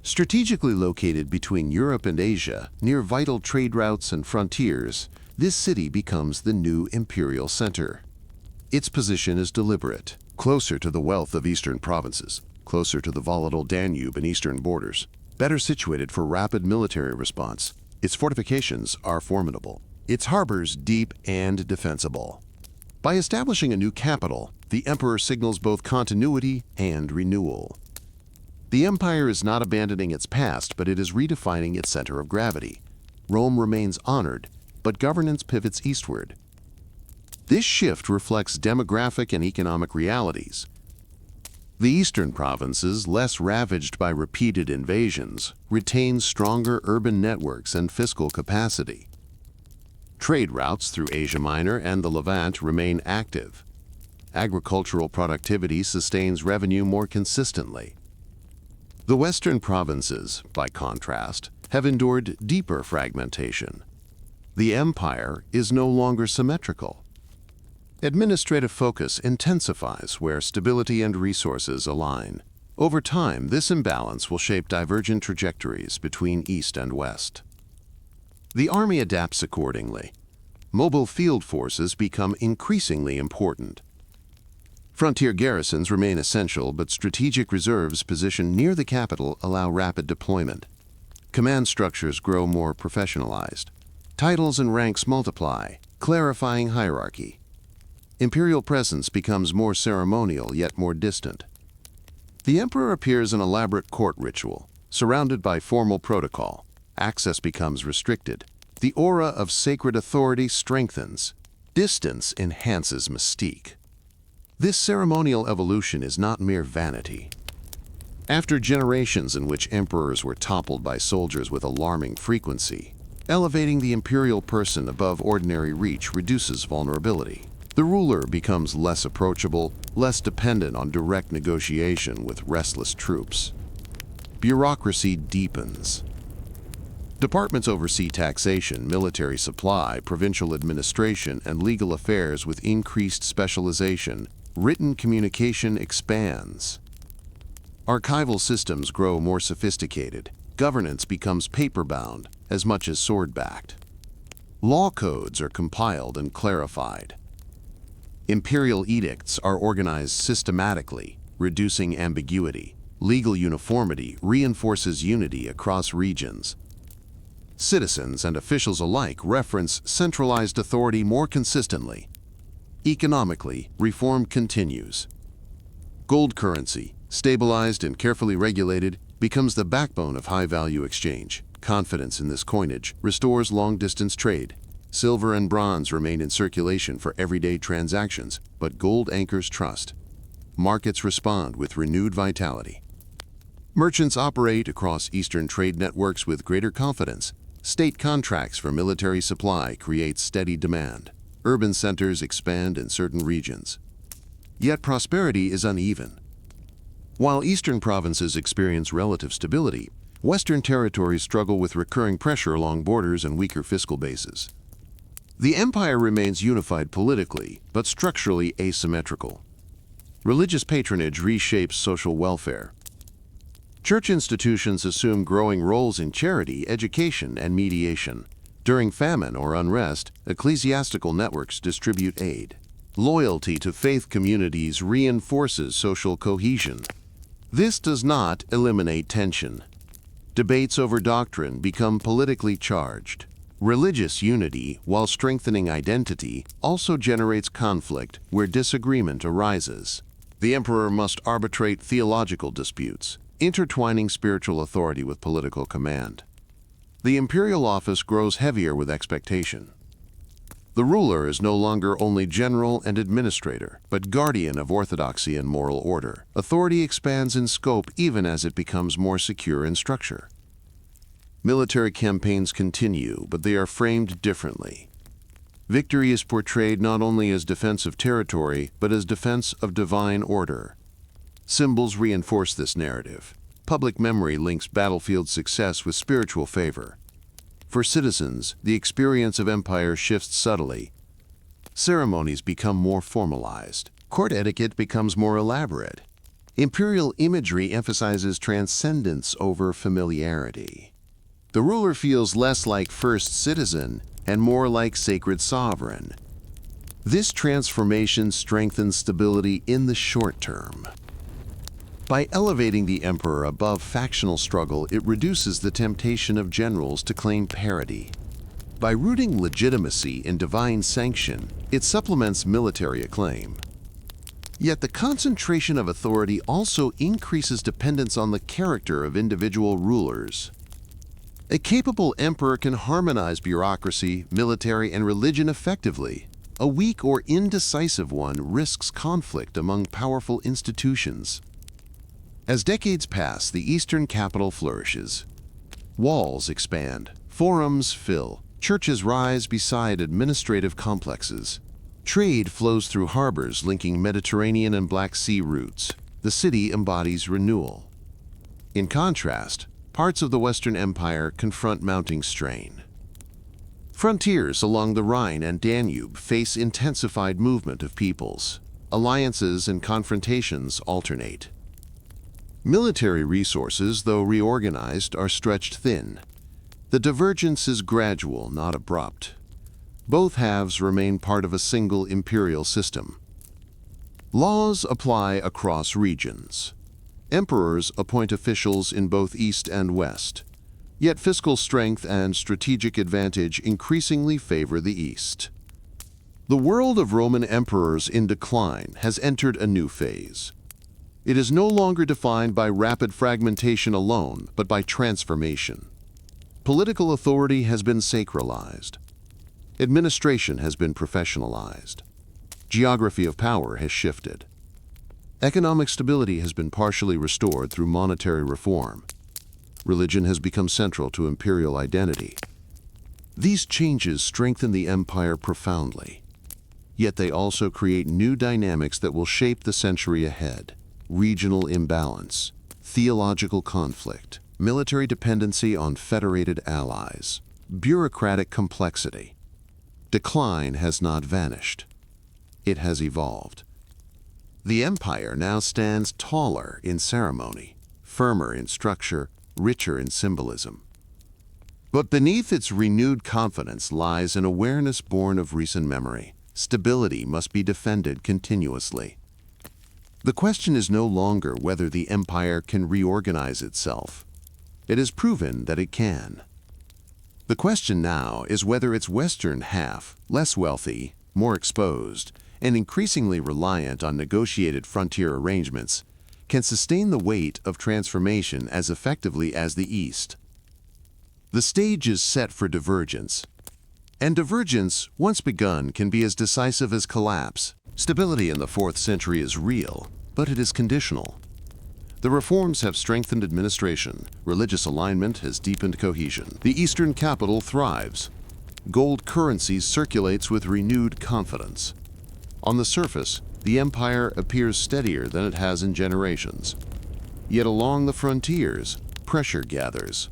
Strategically located between Europe and Asia, near vital trade routes and frontiers, this city becomes the new imperial center. Its position is deliberate, closer to the wealth of eastern provinces, closer to the volatile Danube and eastern borders, better situated for rapid military response. Its fortifications are formidable, its harbors deep and defensible. By establishing a new capital, the emperor signals both continuity and renewal. The empire is not abandoning its past, but it is redefining its center of gravity. Rome remains honored, but governance pivots eastward. This shift reflects demographic and economic realities. The eastern provinces, less ravaged by repeated invasions, retain stronger urban networks and fiscal capacity. Trade routes through Asia Minor and the Levant remain active. Agricultural productivity sustains revenue more consistently. The western provinces, by contrast, have endured deeper fragmentation. The empire is no longer symmetrical. Administrative focus intensifies where stability and resources align. Over time, this imbalance will shape divergent trajectories between East and West. The army adapts accordingly. Mobile field forces become increasingly important. Frontier garrisons remain essential, but strategic reserves positioned near the capital allow rapid deployment. Command structures grow more professionalized. Titles and ranks multiply, clarifying hierarchy. Imperial presence becomes more ceremonial yet more distant. The emperor appears in elaborate court ritual, surrounded by formal protocol. Access becomes restricted. The aura of sacred authority strengthens. Distance enhances mystique. This ceremonial evolution is not mere vanity. After generations in which emperors were toppled by soldiers with alarming frequency, elevating the imperial person above ordinary reach reduces vulnerability. The ruler becomes less approachable, less dependent on direct negotiation with restless troops. Bureaucracy deepens. Departments oversee taxation, military supply, provincial administration, and legal affairs with increased specialization. Written communication expands. Archival systems grow more sophisticated. Governance becomes paper-bound as much as sword-backed. Law codes are compiled and clarified. Imperial edicts are organized systematically, reducing ambiguity. Legal uniformity reinforces unity across regions. Citizens and officials alike reference centralized authority more consistently. Economically, reform continues. Gold currency, stabilized and carefully regulated, becomes the backbone of high-value exchange. Confidence in this coinage restores long-distance trade. Silver and bronze remain in circulation for everyday transactions, but gold anchors trust. Markets respond with renewed vitality. Merchants operate across Eastern trade networks with greater confidence. State contracts for military supply create steady demand. Urban centers expand in certain regions. Yet prosperity is uneven. While eastern provinces experience relative stability, western territories struggle with recurring pressure along borders and weaker fiscal bases. The empire remains unified politically, but structurally asymmetrical. Religious patronage reshapes social welfare. Church institutions assume growing roles in charity, education, and mediation. During famine or unrest, ecclesiastical networks distribute aid. Loyalty to faith communities reinforces social cohesion. This does not eliminate tension. Debates over doctrine become politically charged. Religious unity, while strengthening identity, also generates conflict where disagreement arises. The emperor must arbitrate theological disputes, intertwining spiritual authority with political command. The imperial office grows heavier with expectation. The ruler is no longer only general and administrator, but guardian of orthodoxy and moral order. Authority expands in scope even as it becomes more secure in structure. Military campaigns continue, but they are framed differently. Victory is portrayed not only as defense of territory, but as defense of divine order. Symbols reinforce this narrative. Public memory links battlefield success with spiritual favor. For citizens, the experience of empire shifts subtly. Ceremonies become more formalized. Court etiquette becomes more elaborate. Imperial imagery emphasizes transcendence over familiarity. The ruler feels less like first citizen and more like sacred sovereign. This transformation strengthens stability in the short term. By elevating the emperor above factional struggle, it reduces the temptation of generals to claim parity. By rooting legitimacy in divine sanction, it supplements military acclaim. Yet the concentration of authority also increases dependence on the character of individual rulers. A capable emperor can harmonize bureaucracy, military, and religion effectively. A weak or indecisive one risks conflict among powerful institutions. As decades pass, the eastern capital flourishes. Walls expand, forums fill, churches rise beside administrative complexes. Trade flows through harbors linking Mediterranean and Black Sea routes. The city embodies renewal. In contrast, parts of the Western Empire confront mounting strain. Frontiers along the Rhine and Danube face intensified movement of peoples. Alliances and confrontations alternate. Military resources, though reorganized, are stretched thin. The divergence is gradual, not abrupt. Both halves remain part of a single imperial system. Laws apply across regions. Emperors appoint officials in both East and West. Yet fiscal strength and strategic advantage increasingly favor the East. The world of Roman emperors in decline has entered a new phase. It is no longer defined by rapid fragmentation alone, but by transformation. Political authority has been sacralized. Administration has been professionalized. Geography of power has shifted. Economic stability has been partially restored through monetary reform. Religion has become central to imperial identity. These changes strengthen the empire profoundly. Yet they also create new dynamics that will shape the century ahead. Regional imbalance, theological conflict, military dependency on federated allies, bureaucratic complexity. Decline has not vanished. It has evolved. The empire now stands taller in ceremony, firmer in structure, richer in symbolism. But beneath its renewed confidence lies an awareness born of recent memory. Stability must be defended continuously. The question is no longer whether the empire can reorganize itself. It has proven that it can. The question now is whether its western half, less wealthy, more exposed, and increasingly reliant on negotiated frontier arrangements, can sustain the weight of transformation as effectively as the East. The stage is set for divergence. And divergence, once begun, can be as decisive as collapse. Stability in the 4th century is real, but it is conditional. The reforms have strengthened administration, religious alignment has deepened cohesion. The Eastern capital thrives. Gold currency circulates with renewed confidence. On the surface, the empire appears steadier than it has in generations. Yet along the frontiers, pressure gathers.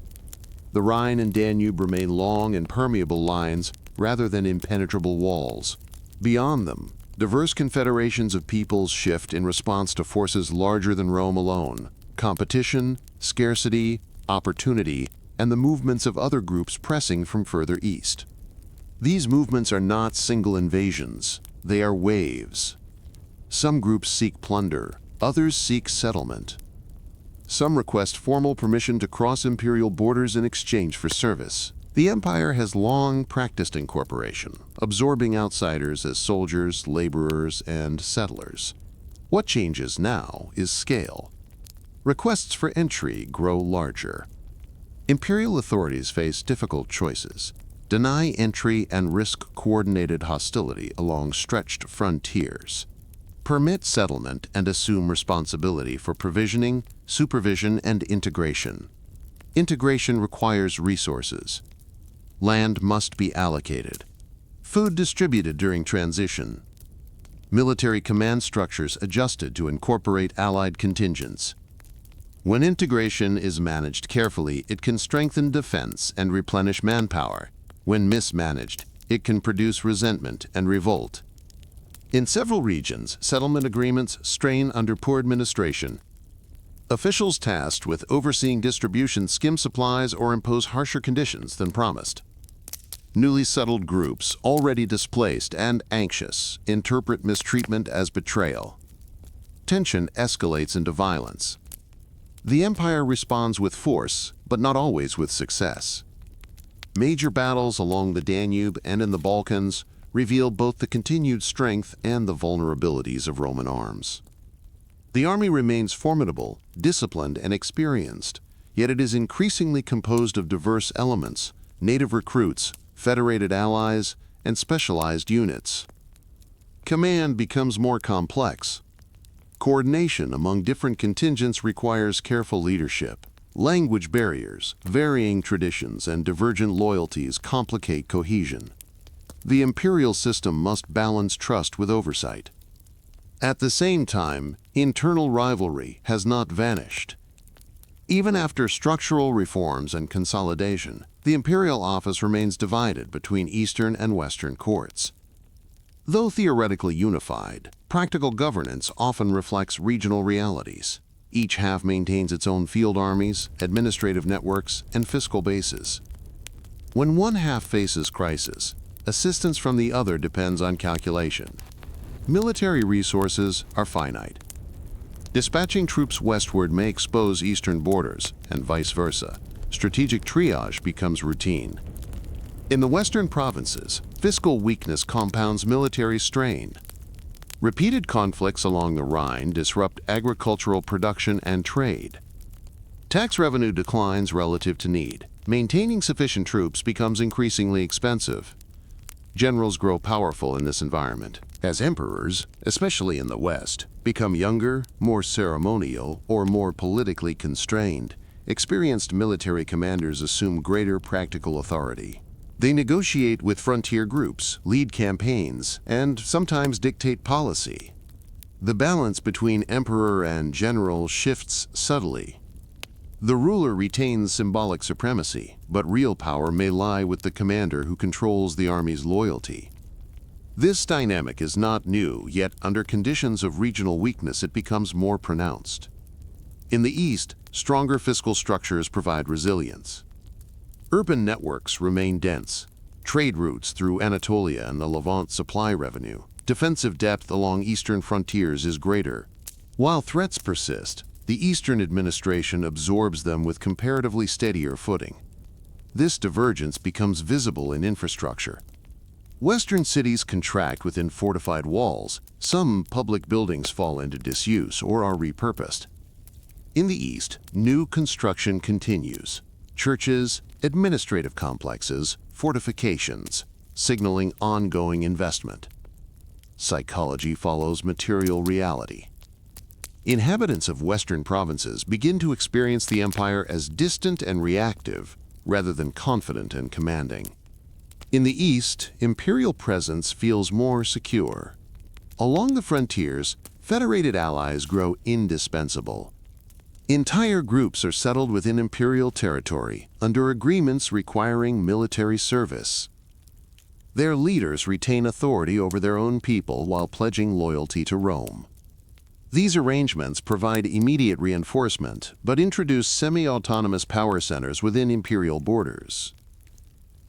The Rhine and Danube remain long and permeable lines rather than impenetrable walls. Beyond them, diverse confederations of peoples shift in response to forces larger than Rome alone. Competition, scarcity, opportunity, and the movements of other groups pressing from further east. These movements are not single invasions, they are waves. Some groups seek plunder, others seek settlement. Some request formal permission to cross imperial borders in exchange for service. The empire has long practiced incorporation, absorbing outsiders as soldiers, laborers, and settlers. What changes now is scale. Requests for entry grow larger. Imperial authorities face difficult choices. Deny entry and risk coordinated hostility along stretched frontiers. Permit settlement and assume responsibility for provisioning, supervision, and integration. Integration requires resources. Land must be allocated. Food distributed during transition. Military command structures adjusted to incorporate allied contingents. When integration is managed carefully, it can strengthen defense and replenish manpower. When mismanaged, it can produce resentment and revolt. In several regions, settlement agreements strain under poor administration. Officials tasked with overseeing distribution skim supplies or impose harsher conditions than promised. Newly settled groups, already displaced and anxious, interpret mistreatment as betrayal. Tension escalates into violence. The empire responds with force, but not always with success. Major battles along the Danube and in the Balkans reveal both the continued strength and the vulnerabilities of Roman arms. The army remains formidable, disciplined, and experienced, yet it is increasingly composed of diverse elements, native recruits, federated allies, and specialized units. Command becomes more complex. Coordination among different contingents requires careful leadership. Language barriers, varying traditions, and divergent loyalties complicate cohesion. The imperial system must balance trust with oversight. At the same time, internal rivalry has not vanished. Even after structural reforms and consolidation, the imperial office remains divided between Eastern and Western courts. Though theoretically unified, practical governance often reflects regional realities. Each half maintains its own field armies, administrative networks, and fiscal bases. When one half faces crisis, assistance from the other depends on calculation. Military resources are finite. Dispatching troops westward may expose eastern borders, and vice versa. Strategic triage becomes routine. In the western provinces, fiscal weakness compounds military strain. Repeated conflicts along the Rhine disrupt agricultural production and trade. Tax revenue declines relative to need. Maintaining sufficient troops becomes increasingly expensive. Generals grow powerful in this environment, as emperors, especially in the West, become younger, more ceremonial, or more politically constrained. Experienced military commanders assume greater practical authority. They negotiate with frontier groups, lead campaigns, and sometimes dictate policy. The balance between emperor and general shifts subtly. The ruler retains symbolic supremacy, but real power may lie with the commander who controls the army's loyalty. This dynamic is not new, yet under conditions of regional weakness it becomes more pronounced. In the East, stronger fiscal structures provide resilience. Urban networks remain dense. Trade routes through Anatolia and the Levant supply revenue. Defensive depth along eastern frontiers is greater. While threats persist, the Eastern administration absorbs them with comparatively steadier footing. This divergence becomes visible in infrastructure. Western cities contract within fortified walls. Some public buildings fall into disuse or are repurposed. In the East, new construction continues. Churches, administrative complexes, fortifications, signaling ongoing investment. Psychology follows material reality. Inhabitants of Western provinces begin to experience the empire as distant and reactive, rather than confident and commanding. In the East, imperial presence feels more secure. Along the frontiers, federated allies grow indispensable. Entire groups are settled within imperial territory under agreements requiring military service. Their leaders retain authority over their own people while pledging loyalty to Rome. These arrangements provide immediate reinforcement, but introduce semi-autonomous power centers within imperial borders.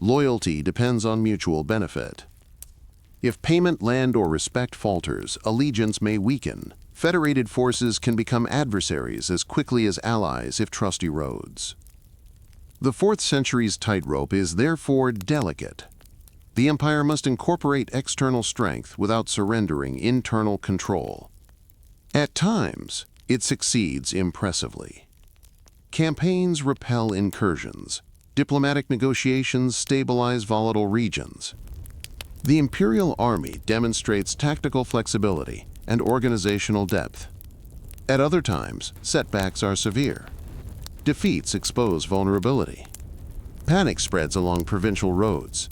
Loyalty depends on mutual benefit. If payment, land, or respect falters, allegiance may weaken. Federated forces can become adversaries as quickly as allies if trust erodes. The 4th century's tightrope is therefore delicate. The empire must incorporate external strength without surrendering internal control. At times, it succeeds impressively. Campaigns repel incursions. Diplomatic negotiations stabilize volatile regions. The imperial army demonstrates tactical flexibility and organizational depth. At other times, setbacks are severe. Defeats expose vulnerability. Panic spreads along provincial roads.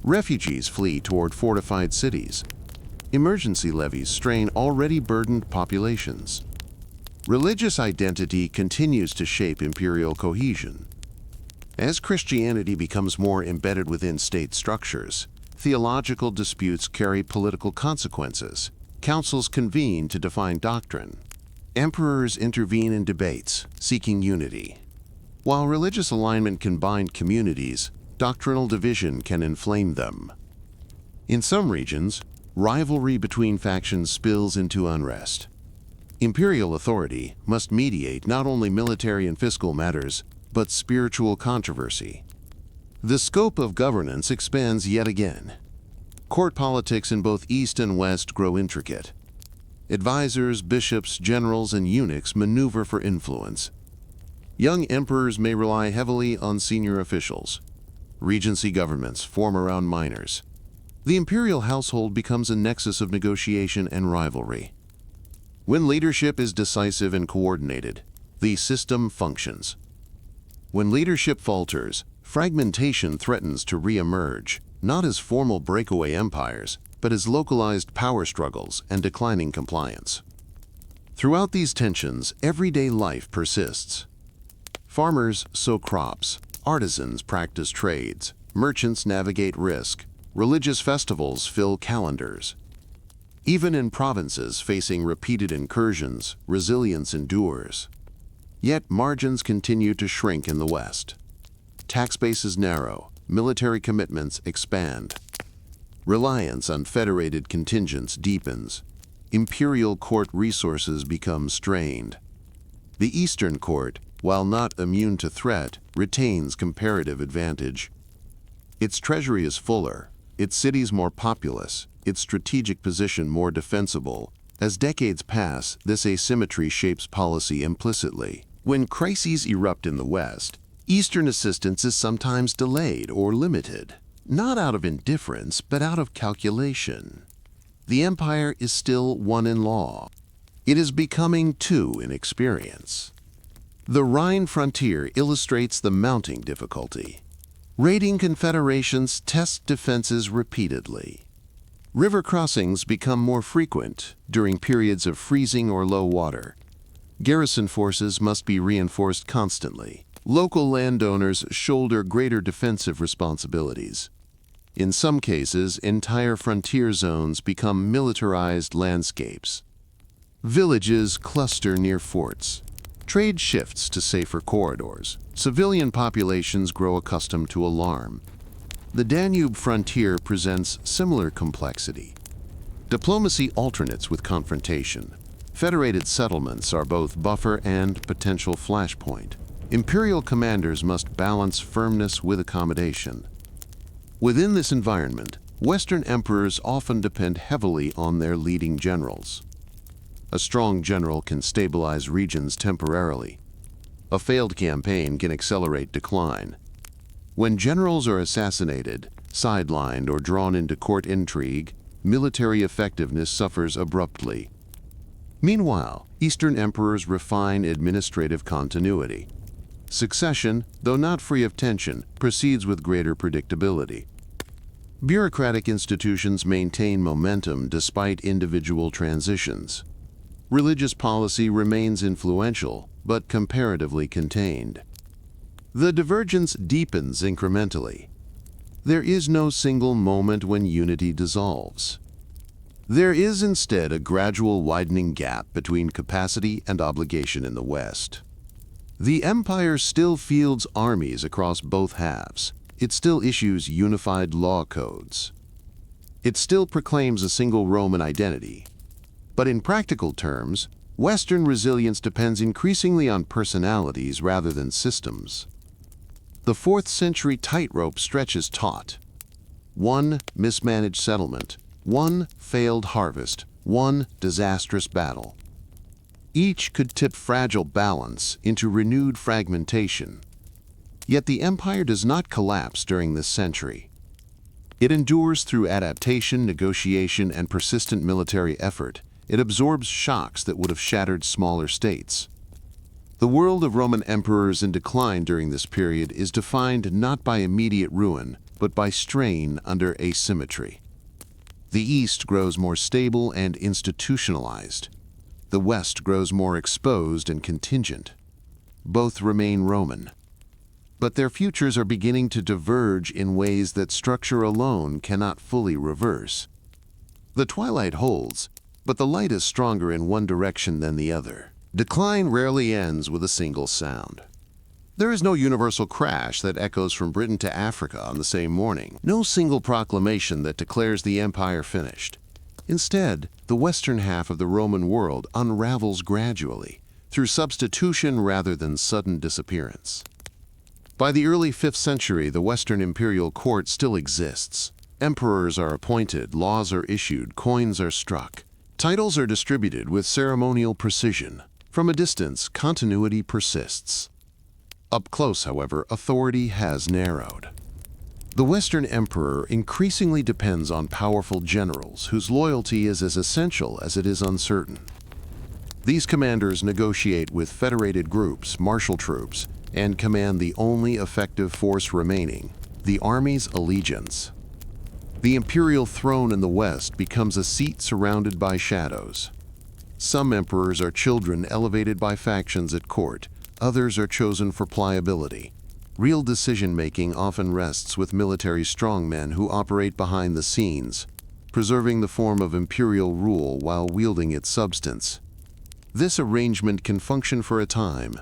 Refugees flee toward fortified cities. Emergency levies strain already burdened populations. Religious identity continues to shape imperial cohesion. As Christianity becomes more embedded within state structures, theological disputes carry political consequences. Councils convene to define doctrine. Emperors intervene in debates, seeking unity. While religious alignment can bind communities, doctrinal division can inflame them. In some regions, rivalry between factions spills into unrest. Imperial authority must mediate not only military and fiscal matters, but spiritual controversy. The scope of governance expands yet again. Court politics in both East and West grow intricate. Advisors, bishops, generals, and eunuchs maneuver for influence. Young emperors may rely heavily on senior officials. Regency governments form around minors. The imperial household becomes a nexus of negotiation and rivalry. When leadership is decisive and coordinated, the system functions. When leadership falters, fragmentation threatens to re-emerge, not as formal breakaway empires, but as localized power struggles and declining compliance. Throughout these tensions, everyday life persists. Farmers sow crops, artisans practice trades, merchants navigate risk, religious festivals fill calendars. Even in provinces facing repeated incursions, resilience endures. Yet margins continue to shrink in the West. Tax bases narrow, military commitments expand. Reliance on federated contingents deepens. Imperial court resources become strained. The Eastern court, while not immune to threat, retains comparative advantage. Its treasury is fuller, its cities more populous, its strategic position more defensible. As decades pass, this asymmetry shapes policy implicitly. When crises erupt in the West, Eastern assistance is sometimes delayed or limited, not out of indifference, but out of calculation. The empire is still one in law. It is becoming two in experience. The Rhine frontier illustrates the mounting difficulty. Raiding confederations test defenses repeatedly. River crossings become more frequent during periods of freezing or low water. Garrison forces must be reinforced constantly. Local landowners shoulder greater defensive responsibilities. In some cases, entire frontier zones become militarized landscapes. Villages cluster near forts. Trade shifts to safer corridors. Civilian populations grow accustomed to alarm. The Danube frontier presents similar complexity. Diplomacy alternates with confrontation. Federated settlements are both buffer and potential flashpoint. Imperial commanders must balance firmness with accommodation. Within this environment, Western emperors often depend heavily on their leading generals. A strong general can stabilize regions temporarily. A failed campaign can accelerate decline. When generals are assassinated, sidelined, or drawn into court intrigue, military effectiveness suffers abruptly. Meanwhile, Eastern emperors refine administrative continuity. Succession, though not free of tension, proceeds with greater predictability. Bureaucratic institutions maintain momentum despite individual transitions. Religious policy remains influential, but comparatively contained. The divergence deepens incrementally. There is no single moment when unity dissolves. There is instead a gradual widening gap between capacity and obligation in the West. The empire still fields armies across both halves. It still issues unified law codes. It still proclaims a single Roman identity. But in practical terms, Western resilience depends increasingly on personalities rather than systems. The 4th century tightrope stretches taut. One mismanaged settlement, one failed harvest, one disastrous battle. Each could tip fragile balance into renewed fragmentation. Yet the empire does not collapse during this century. It endures through adaptation, negotiation, and persistent military effort. It absorbs shocks that would have shattered smaller states. The world of Roman emperors in decline during this period is defined not by immediate ruin, but by strain under asymmetry. The East grows more stable and institutionalized. The West grows more exposed and contingent. Both remain Roman. But their futures are beginning to diverge in ways that structure alone cannot fully reverse. The twilight holds, but the light is stronger in one direction than the other. Decline rarely ends with a single sound. There is no universal crash that echoes from Britain to Africa on the same morning. No single proclamation that declares the empire finished. Instead, the western half of the Roman world unravels gradually, through substitution rather than sudden disappearance. By the early 5th century, the Western imperial court still exists. Emperors are appointed, laws are issued, coins are struck. Titles are distributed with ceremonial precision. From a distance, continuity persists. Up close, however, authority has narrowed. The Western emperor increasingly depends on powerful generals whose loyalty is as essential as it is uncertain. These commanders negotiate with federated groups, martial troops, and command the only effective force remaining, the army's allegiance. The imperial throne in the West becomes a seat surrounded by shadows. Some emperors are children elevated by factions at court, others are chosen for pliability. Real decision-making often rests with military strongmen who operate behind the scenes, preserving the form of imperial rule while wielding its substance. This arrangement can function for a time.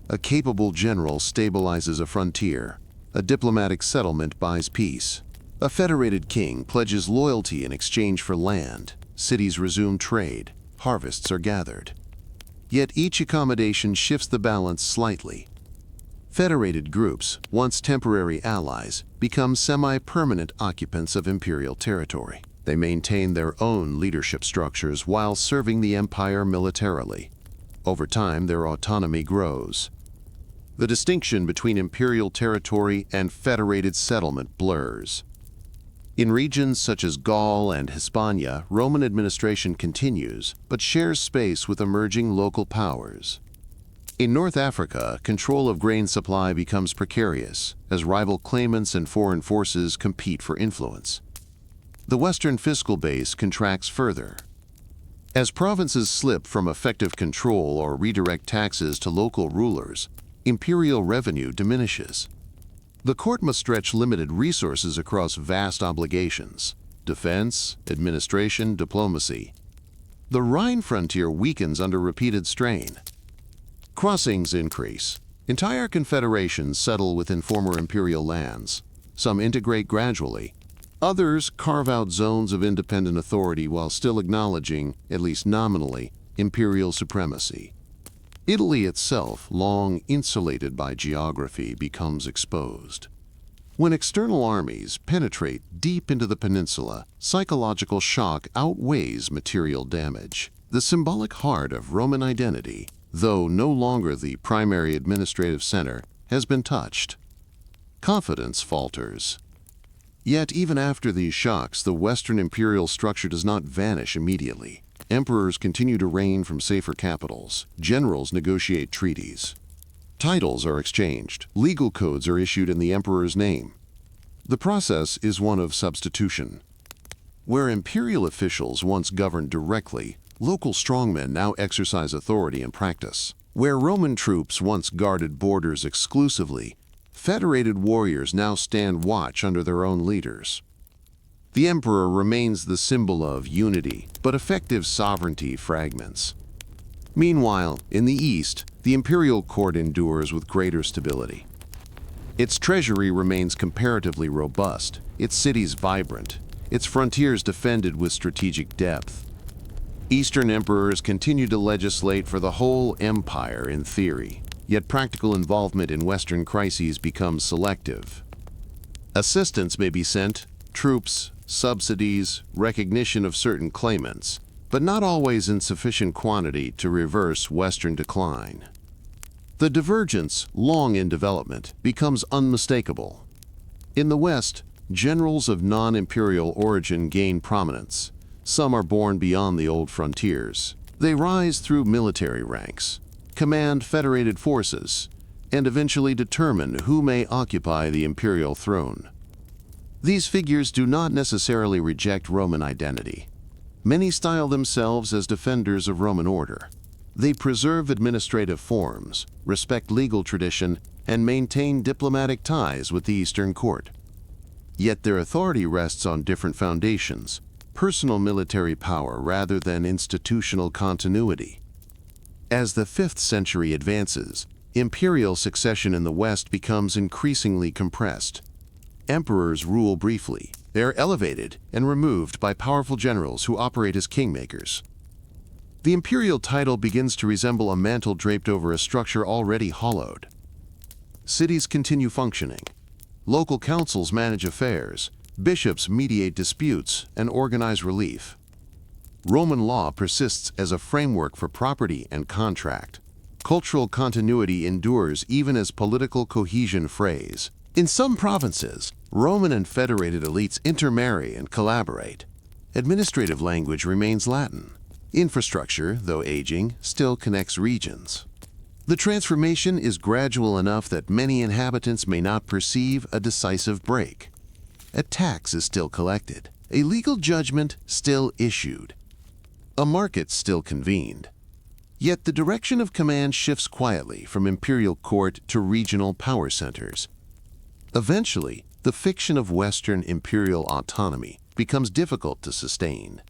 A capable general stabilizes a frontier. A diplomatic settlement buys peace. A federated king pledges loyalty in exchange for land. Cities resume trade. Harvests are gathered. Yet each accommodation shifts the balance slightly. Federated groups, once temporary allies, become semi-permanent occupants of imperial territory. They maintain their own leadership structures while serving the empire militarily. Over time, their autonomy grows. The distinction between imperial territory and federated settlement blurs. In regions such as Gaul and Hispania, Roman administration continues, but shares space with emerging local powers. In North Africa, control of grain supply becomes precarious as rival claimants and foreign forces compete for influence. The Western fiscal base contracts further. As provinces slip from effective control or redirect taxes to local rulers, imperial revenue diminishes. The court must stretch limited resources across vast obligations: defense, administration, diplomacy. The Rhine frontier weakens under repeated strain. Crossings increase. Entire confederations settle within former imperial lands. Some integrate gradually. Others carve out zones of independent authority while still acknowledging, at least nominally, imperial supremacy. Italy itself, long insulated by geography, becomes exposed. When external armies penetrate deep into the peninsula, psychological shock outweighs material damage. The symbolic heart of Roman identity, though no longer the primary administrative center, has been touched. Confidence falters. Yet even after these shocks, the Western imperial structure does not vanish immediately. Emperors continue to reign from safer capitals. Generals negotiate treaties. Titles are exchanged. Legal codes are issued in the emperor's name. The process is one of substitution. Where imperial officials once governed directly, local strongmen now exercise authority in practice. Where Roman troops once guarded borders exclusively, federated warriors now stand watch under their own leaders. The emperor remains the symbol of unity, but effective sovereignty fragments. Meanwhile, in the east, the imperial court endures with greater stability. Its treasury remains comparatively robust, its cities vibrant, its frontiers defended with strategic depth. Eastern emperors continue to legislate for the whole empire in theory, yet practical involvement in Western crises becomes selective. Assistance may be sent, troops, subsidies, recognition of certain claimants, but not always in sufficient quantity to reverse Western decline. The divergence, long in development, becomes unmistakable. In the West, generals of non-imperial origin gain prominence. Some are born beyond the old frontiers. They rise through military ranks, command federated forces, and eventually determine who may occupy the imperial throne. These figures do not necessarily reject Roman identity. Many style themselves as defenders of Roman order. They preserve administrative forms, respect legal tradition, and maintain diplomatic ties with the Eastern court. Yet their authority rests on different foundations: personal military power rather than institutional continuity. As the 5th century advances, imperial succession in the West becomes increasingly compressed. Emperors rule briefly. They are elevated and removed by powerful generals who operate as kingmakers. The imperial title begins to resemble a mantle draped over a structure already hollowed. Cities continue functioning. Local councils manage affairs. Bishops mediate disputes and organize relief. Roman law persists as a framework for property and contract. Cultural continuity endures even as political cohesion frays. In some provinces, Roman and federated elites intermarry and collaborate. Administrative language remains Latin. Infrastructure, though aging, still connects regions. The transformation is gradual enough that many inhabitants may not perceive a decisive break. A tax is still collected, a legal judgment still issued, a market still convened. Yet the direction of command shifts quietly from imperial court to regional power centers. Eventually, the fiction of Western imperial autonomy becomes difficult to sustain.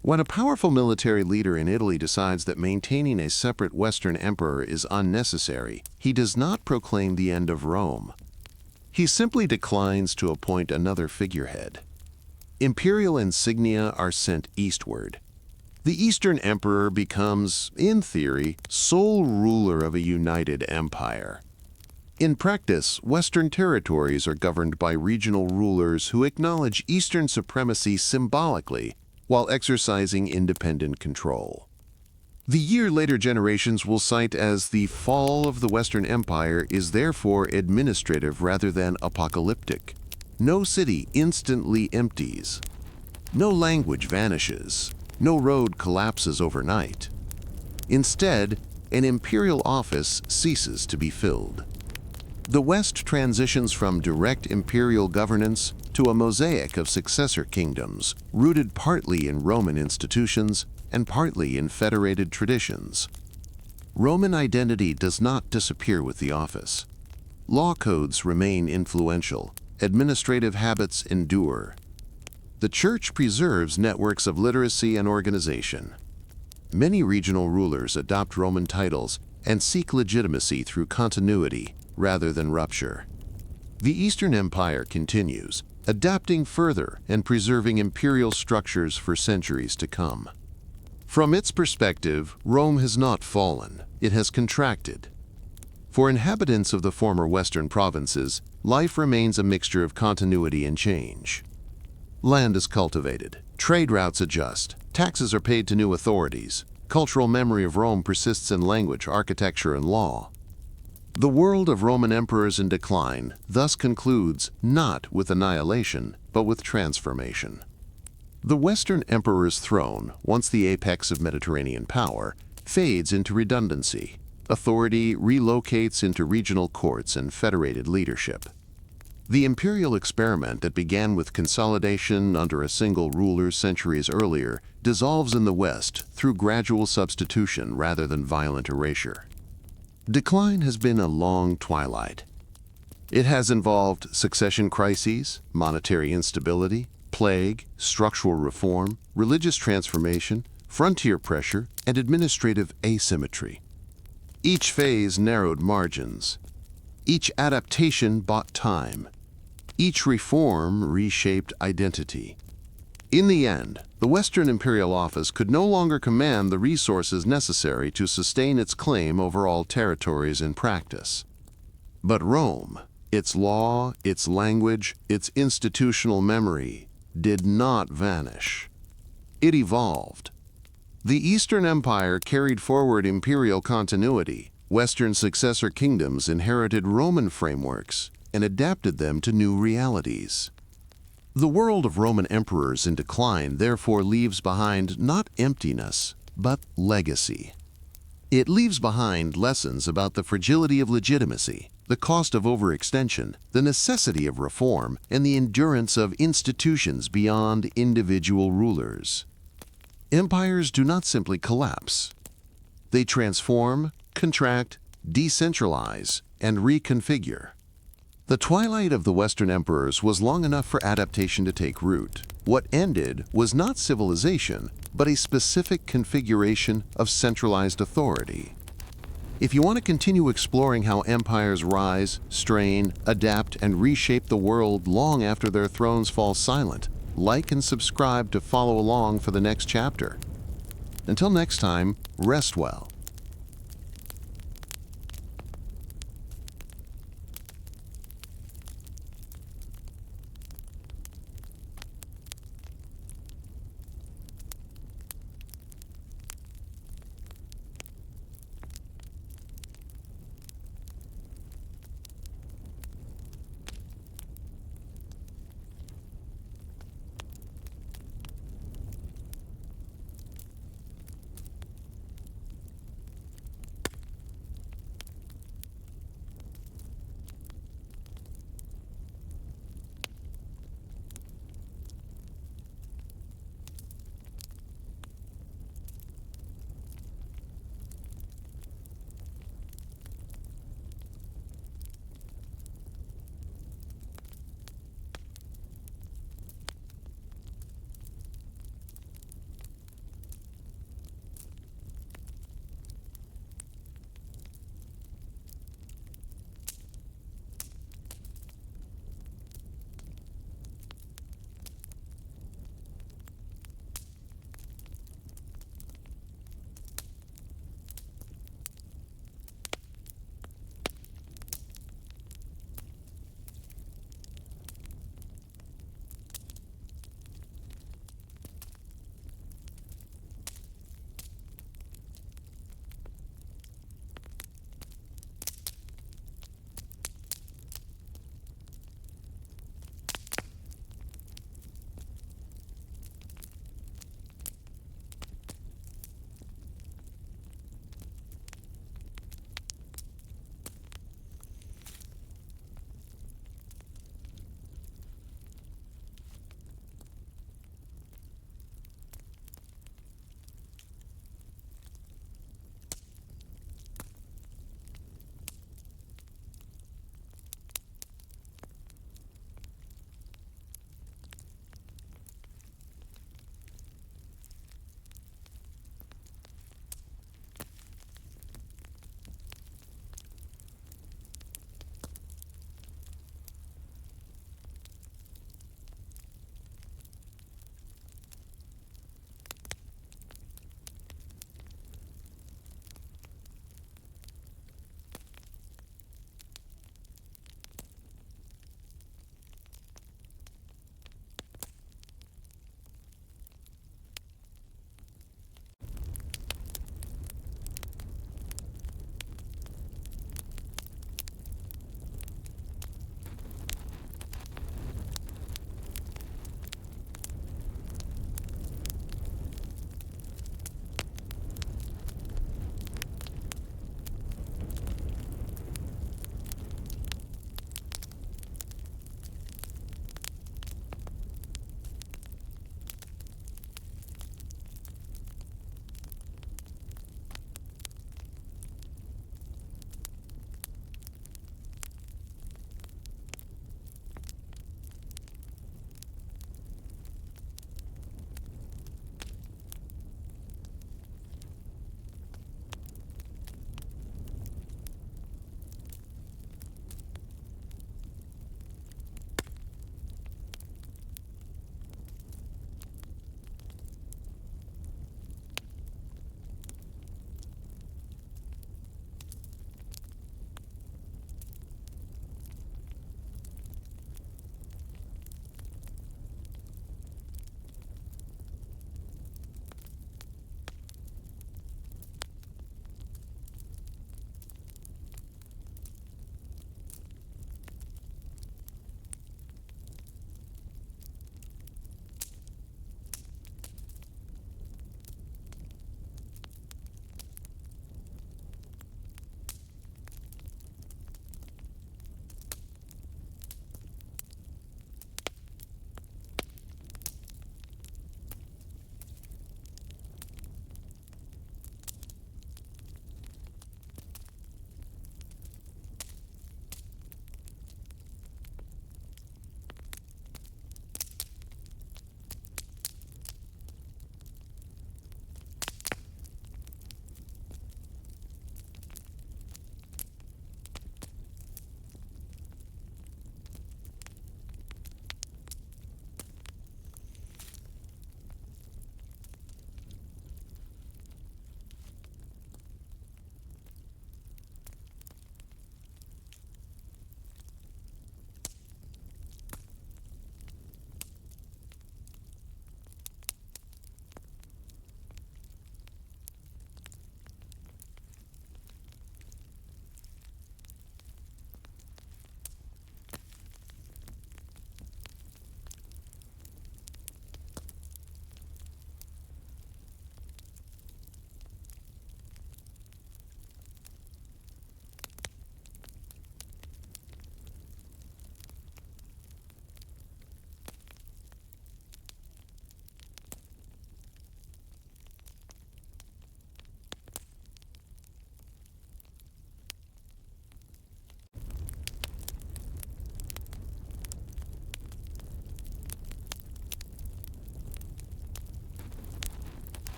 When a powerful military leader in Italy decides that maintaining a separate Western emperor is unnecessary, he does not proclaim the end of Rome. He simply declines to appoint another figurehead. Imperial insignia are sent eastward. The Eastern emperor becomes, in theory, sole ruler of a united empire. In practice, Western territories are governed by regional rulers who acknowledge Eastern supremacy symbolically while exercising independent control. The year later generations will cite as the fall of the Western Empire is therefore administrative rather than apocalyptic. No city instantly empties. No language vanishes. No road collapses overnight. Instead, an imperial office ceases to be filled. The West transitions from direct imperial governance to a mosaic of successor kingdoms, rooted partly in Roman institutions and partly in federated traditions. Roman identity does not disappear with the office. Law codes remain influential. Administrative habits endure. The Church preserves networks of literacy and organization. Many regional rulers adopt Roman titles and seek legitimacy through continuity rather than rupture. The Eastern Empire continues, adapting further and preserving imperial structures for centuries to come. From its perspective, Rome has not fallen, it has contracted. For inhabitants of the former Western provinces, life remains a mixture of continuity and change. Land is cultivated, trade routes adjust, taxes are paid to new authorities, cultural memory of Rome persists in language, architecture, and law. The world of Roman emperors in decline thus concludes not with annihilation, but with transformation. The Western emperor's throne, once the apex of Mediterranean power, fades into redundancy. Authority relocates into regional courts and federated leadership. The imperial experiment that began with consolidation under a single ruler centuries earlier dissolves in the West through gradual substitution rather than violent erasure. Decline has been a long twilight. It has involved succession crises, monetary instability, plague, structural reform, religious transformation, frontier pressure, and administrative asymmetry. Each phase narrowed margins. Each adaptation bought time. Each reform reshaped identity. In the end, the Western imperial office could no longer command the resources necessary to sustain its claim over all territories in practice. But Rome, its law, its language, its institutional memory, did not vanish. It evolved. The Eastern Empire carried forward imperial continuity. Western successor kingdoms inherited Roman frameworks and adapted them to new realities. The world of Roman emperors in decline therefore leaves behind not emptiness, but legacy. It leaves behind lessons about the fragility of legitimacy, the cost of overextension, the necessity of reform, and the endurance of institutions beyond individual rulers. Empires do not simply collapse. They transform, contract, decentralize, and reconfigure. The twilight of the Western emperors was long enough for adaptation to take root. What ended was not civilization, but a specific configuration of centralized authority. If you want to continue exploring how empires rise, strain, adapt, and reshape the world long after their thrones fall silent, like and subscribe to follow along for the next chapter. Until next time, rest well.